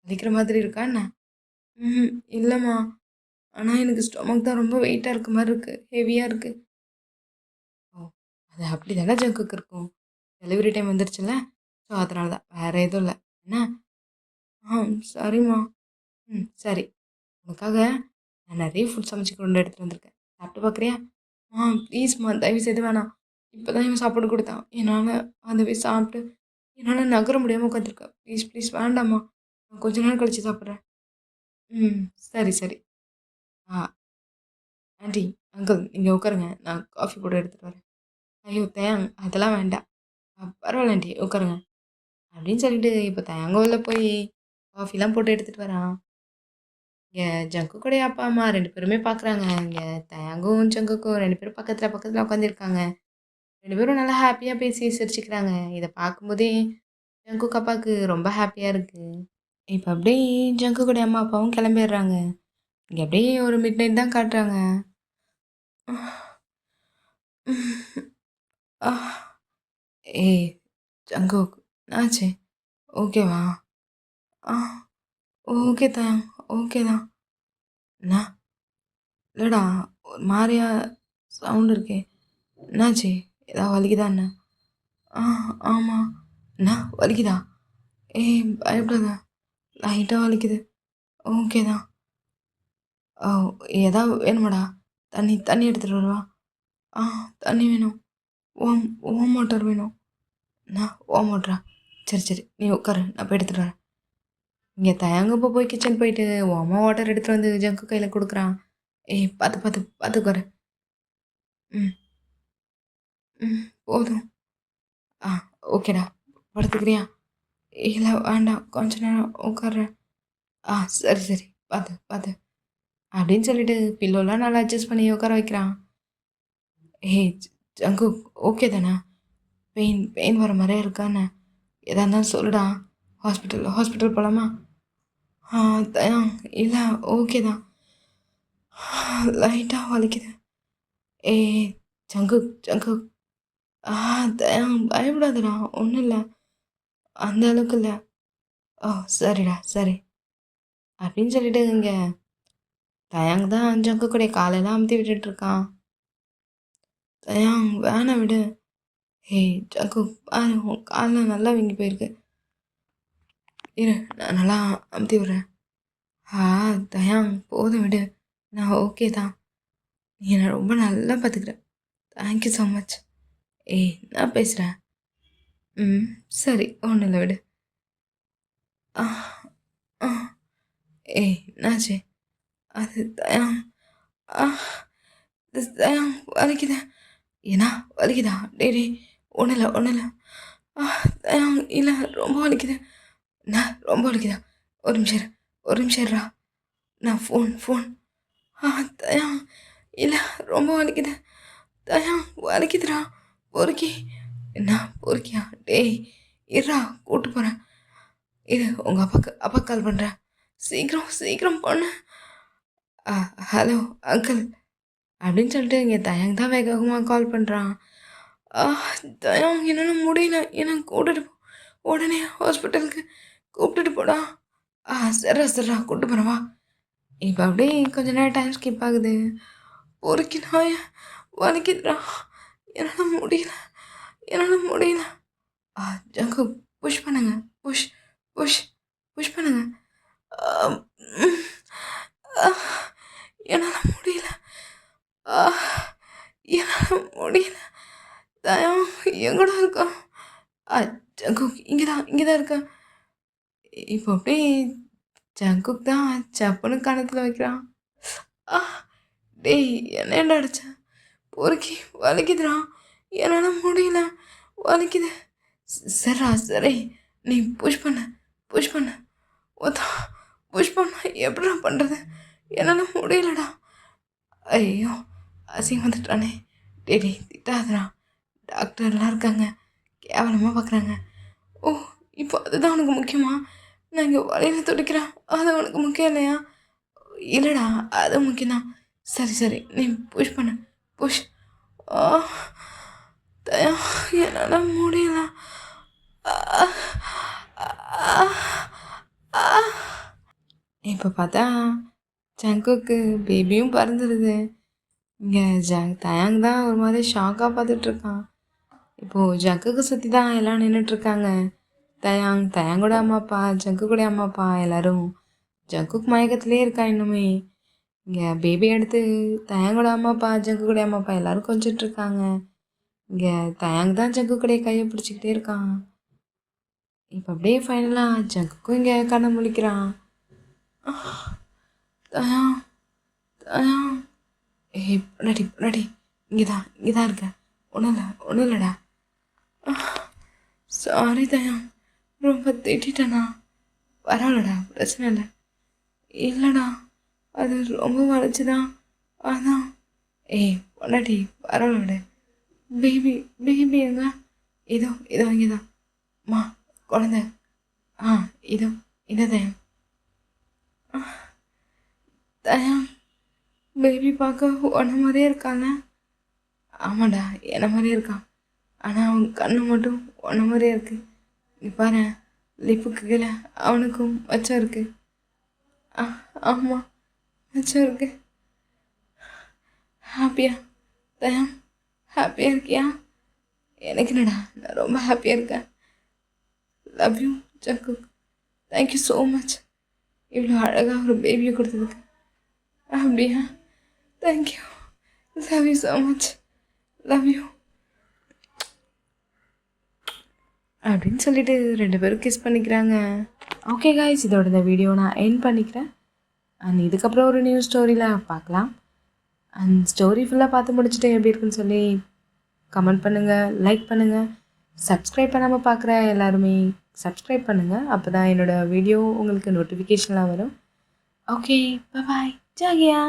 வலிக்கிற மாதிரி இருக்கா என்ன? இல்லம்மா. ஆனா எனக்கு ஸ்டொமக் தான் ரொம்ப வெயிட்டா இருக்க மாரி இருக்கு. ஹெவியா இருக்கு. அது அப்படி தானே ஜங்குக்கு இருக்கும். Delivery time வந்துருச்சுல்ல. ஸோ அதனால தான். வேறு எதுவும் இல்லை. என்ன? ஆ சரிம்மா. ம் சரி. உனக்காக நான் நிறைய ஃபுட் சமைச்சு கொண்டு எடுத்துட்டு வந்திருக்கேன். சாப்பிட்டு பார்க்குறியா? ப்ளீஸ்மா தயவு செய்து வேணாம். இப்போ தான் இவன் சாப்பாடு குடுத்தான். என்னால அத போய் சாப்பிட்டு என்னால நகர முடியாம உட்காந்துருக்கேன். ப்ளீஸ் ப்ளீஸ் வேண்டாம்மா. நான் கொஞ்ச நேரம் கழிச்சு சாப்பிட்றேன். ம். சரி, சரி. ஆ ஆன்டி, அங்கிள் நீங்க உட்காருங்க. நான் காஃபி போட்டு எடுத்துட்டு வரேன். ஐயோ! தேங் அதெல்லாம் வேண்டாம். பரவாயில்ல ஆன்டி உட்காருங்க. அப்படின்னு சொல்லிட்டு இப்போ தயங்க உள்ள போய் காஃபிலாம் போட்டு எடுத்துட்டு வரான். இங்க ஜங்குக்குடைய அப்பா, அம்மா 2 பேருமே பார்க்குறாங்க. இங்க தயங்கும், ஜங்குக்கும் 2 பேரும் பக்கத்துல பக்கத்துல உட்காந்துருக்காங்க. 2 பேரும் நல்லா ஹேப்பியா பேசி சிரிச்சுக்கிறாங்க. இத பார்க்கும்போதே ஜங்குக் அப்பாவுக்கு ரொம்ப ஹேப்பியா இருக்கு. இப்ப அப்படியே ஜங்குக்குடைய அம்மா, அப்பாவும் கிளம்பிடுறாங்க. இங்க அப்படியே ஒரு மிட் நைட் தான் காட்டுறாங்க. ஏய் ஜங்குக் என்னாச்சு? ஓகேவா? ஆ ஓகே தான். ஓகே தான். என்ன? இல்லடா ஒரு மாரியா சவுண்ட் இருக்கே. என்னாச்சு? ஏதாவது வலிக்குதா என்ன? ஆ ஆமா. என்ன வலிக்குதா? ஏய் பயப்படாத. லைட்டா வலிக்குது. ஓகே தான். ஓ ஏதாவது வேணுமாடா? தண்ணி தண்ணி எடுத்துட்டு வரவா? ஆ தண்ணி வேணும். வார்ம் வார்ம் வாட்டர் வேணும். என்ன வார்ம் வாட்டரா? சரி சரி நீ உட்காரு நான் போய் எடுத்துட்டு வரேன். இங்கே தயங்கப்போ போய் கிச்சன் போயிட்டு வார்ம் வாட்டர் எடுத்துட்டு வந்து ஜங்கு கையில் கொடுக்குறான். ஏய் பார்த்து பார்த்து பார்த்து உட்காரு. ம் ம் போதும். ஆ ஓகேடா. படுத்துக்கிறியா? இல்ல வேண்டாம். கொஞ்ச நேரம் உட்கார்றேன். சரி, சரி. பார்த்து, பார்த்து. அப்படின்னு சொல்லிட்டு பில்லோலாம் நல்லா அட்ஜஸ்ட் பண்ணி உட்கார வைக்கிறான். ஏய் ஜங்குக் ஓகே தானே? பெயின் பெயின் வர மாரியே இருக்கா என்ன? எதா இருந்தாலும் சொல்லுடா. ஹாஸ்பிட்டல் ஹாஸ்பிட்டல் போலாமா? ஆ தயாங் இல்ல ஓகே தான். லைட்டா வலிக்குது. ஏய் ஜங்குக் ஜங்குக் ஆ தயாங் பயப்படாதடா. ஒண்ணும் இல்ல. அந்த அளவுக்கு இல்ல. ஓ சரிடா, சரி. அப்படின்னு சொல்லிட்டு இங்க தயாங் தான் ஜங்குக்குடைய காலெல்லாம் அமுத்தி விட்டுட்டு இருக்கான். தயாங் வேணாம் விடு. ஏய் ஜங்குக் பாரு உன் கால்லாம் நல்லா வீங்கி போயிருக்கு. இரு நான் நல்லா அமுத்தி விடுறேன். தயாங் போதும் விடு. நான் ஓகே தான். நீ என்னை ரொம்ப நல்லா பார்த்துக்கிற. Thank you so much. ஏய் நான் பேசுகிறேன். ம் சரி ஒன்றும் இல்லை விடு. ஆ ஆ ஏய் என்னாச்சு? அது தயாங் ஆ தயாங் வலிக்குது. ஏன்னா வலிக்குதா? டேய் டேய் ஒன்றும் இல்லை ஒன்றும் இல்லை. தயாங் இல்லை ரொம்ப வலிக்குது. என்ன ரொம்ப வலிக்குதா? ஒரு நிமிஷம் இரு. ஒரு நிமிஷம் இருடா. நான் ஃபோன் ஆ தயாங் இல்லை ரொம்ப வலிக்குது. தயாங் வலிக்குதுடா. பொறுக்கி என்ன பொறுக்கியா? டேய் இருடா கூட்டு போகிறேன். இரு உங்கள் அப்பாக்கு கால் பண்ணுறேன். சீக்கிரம் சீக்கிரம் பண்ணு. ஹலோ அங்கிள் அப்படின்னு சொல்லிட்டு இங்கே தயங் தான் வேகமாக கால் பண்ணுறான். ஆ தயங் என்னால் முடியல. என்ன கூட்டிட்டு போ. உடனே ஹாஸ்பிட்டலுக்கு கூப்பிட்டுட்டு போடா. சரிடா சரிடா கூப்பிட்டு போகிறேன் வா. இப்போ அப்படியே கொஞ்ச நேரம் டைம் ஸ்கிப் ஆகுது. பொறுக்கி நாய வலிக்குதுடா. என்னால் முடியல. என்னால் முடியல. ஜங்கு புஷ் பண்ணுங்க. புஷ் புஷ் புஷ் பண்ணுங்க. ஆ, ம், ஆ, என்னால் முடியல. ஆ, என்னால் முடியல. தயம் எங்கடா இருக்கா? ஜங்குக் இங்கே தான் இருக்கேன். இப்போ அப்படியே ஜங்குக் தான் சப்புன்னு கணத்தில் வைக்கிறான். ஆ டேய் என்னடா அடிச்ச? பொறுக்கி வலிக்குதுடா. என்னால் முடியல. வலிக்குது. சரிடா சரி. நீ புஷ் பண்ணு புஷ் பண்ணு. ஒத்தா புஷ் பண்ண எப்படிடா பண்ணுறது? என்னால் முடியலடா. ஐயோ அசிங்கம் வந்துட்டானே. டேய் டேய் திட்டாதடா. டாக்டர்லாம் இருக்காங்க. கேவலமாக பார்க்குறாங்க. ஓ இப்போ அதுதான் உனக்கு முக்கியமா? நான் இங்கே வழியில் துடிக்கிறேன். அது உனக்கு முக்கியம் இல்லையா? இல்லைடா அது முக்கியம்தான். சரி சரி நீ புஷ் பண்ணு புஷ். ஆ தயா என்னால் முடியல. இப்போ பார்த்தா ஜங்குக்கு பேபியும் பறந்துடுது. இங்கே தயாங் தான் ஒரு மாதிரி ஷாக்காக பார்த்துட்ருக்கான். இப்போது ஜங்குக்கு சுற்றி தான் எல்லாம் நின்றுட்டுருக்காங்க. தயாங்கூட அம்மா அப்பா, ஜங்கு கூட அம்மா அப்பா எல்லோரும். ஜங்குக்கு மயக்கத்திலே இருக்கா இன்னுமே. இங்கே பேபி எடுத்து தயாங்கோட அம்மா அப்பா, ஜங்கு கூட அம்மா அப்பா எல்லோரும் கொஞ்சிட்ருக்காங்க. இங்கே தயாங் தான் ஜங்கு கூட கையை பிடிச்சிக்கிட்டே இருக்கான். இப்போ அப்படியே ஃபைனலாக ஜங்குக்கும் இங்கே கண்ணை முழிக்கிறான். தயா தயா ஏய் பொண்டாட்டி இங்கே தான் இருக்க. ஒன்றும் இல்லைடா. சாரி தயா, ரொம்ப திட்டேனா? பரவாயில்லடா, பிரச்சனை இல்லை. இல்லைடா, அது ரொம்ப வளைச்சுதான், அதான். ஏய் பொண்டாட்டி பரவாயில்ல. பேபி எங்க? இதோ இங்கே தான் மா, குழந்த. இதோ தயா. தயா, பேபி பார்க்க உன்ன மாதிரியே இருக்காங்க. ஆமாடா, என்ன மாதிரியே இருக்கான். ஆனால் அவன் கண்ணு மட்டும் உன்ன மாதிரியே இருக்கு. நீ பாரு, லிப்புக்கு கீழே அவனுக்கும் மச்சம் இருக்கு. ஆமாம், மச்சம் இருக்கு. ஹாப்பியா தயா? ஹாப்பியாக இருக்கியா? எனக்கு என்னடா, நான் ரொம்ப ஹாப்பியாக இருக்கேன். Love you Jangu. Thank you so much, இவ்வளோ அழகாக ஒரு பேபியை கொடுத்ததுக்கு. அப்படியா? Thank you, love you so much, love you அப்படின்னு சொல்லிட்டு 2 பேரும் கிஸ் பண்ணிக்கிறாங்க. ஓகே காய்ஸ், இதோட இந்த வீடியோ நான் எண்ட் பண்ணிக்கிறேன். அண்ட் இதுக்கப்புறம் ஒரு நியூ ஸ்டோரியில் பார்க்கலாம். அண்ட் ஸ்டோரி ஃபுல்லாக பார்த்து முடிச்சுட்டு எப்படி இருக்குன்னு சொல்லி கமெண்ட் பண்ணுங்கள், லைக் பண்ணுங்கள். சப்ஸ்கிரைப் பண்ணாமல் பார்க்குற எல்லாருமே சப்ஸ்கிரைப் பண்ணுங்கள். அப்போ தான் என்னோடய வீடியோ உங்களுக்கு நோட்டிஃபிகேஷன்லாம் வரும். ஓகே, பாய், ஜாகியா.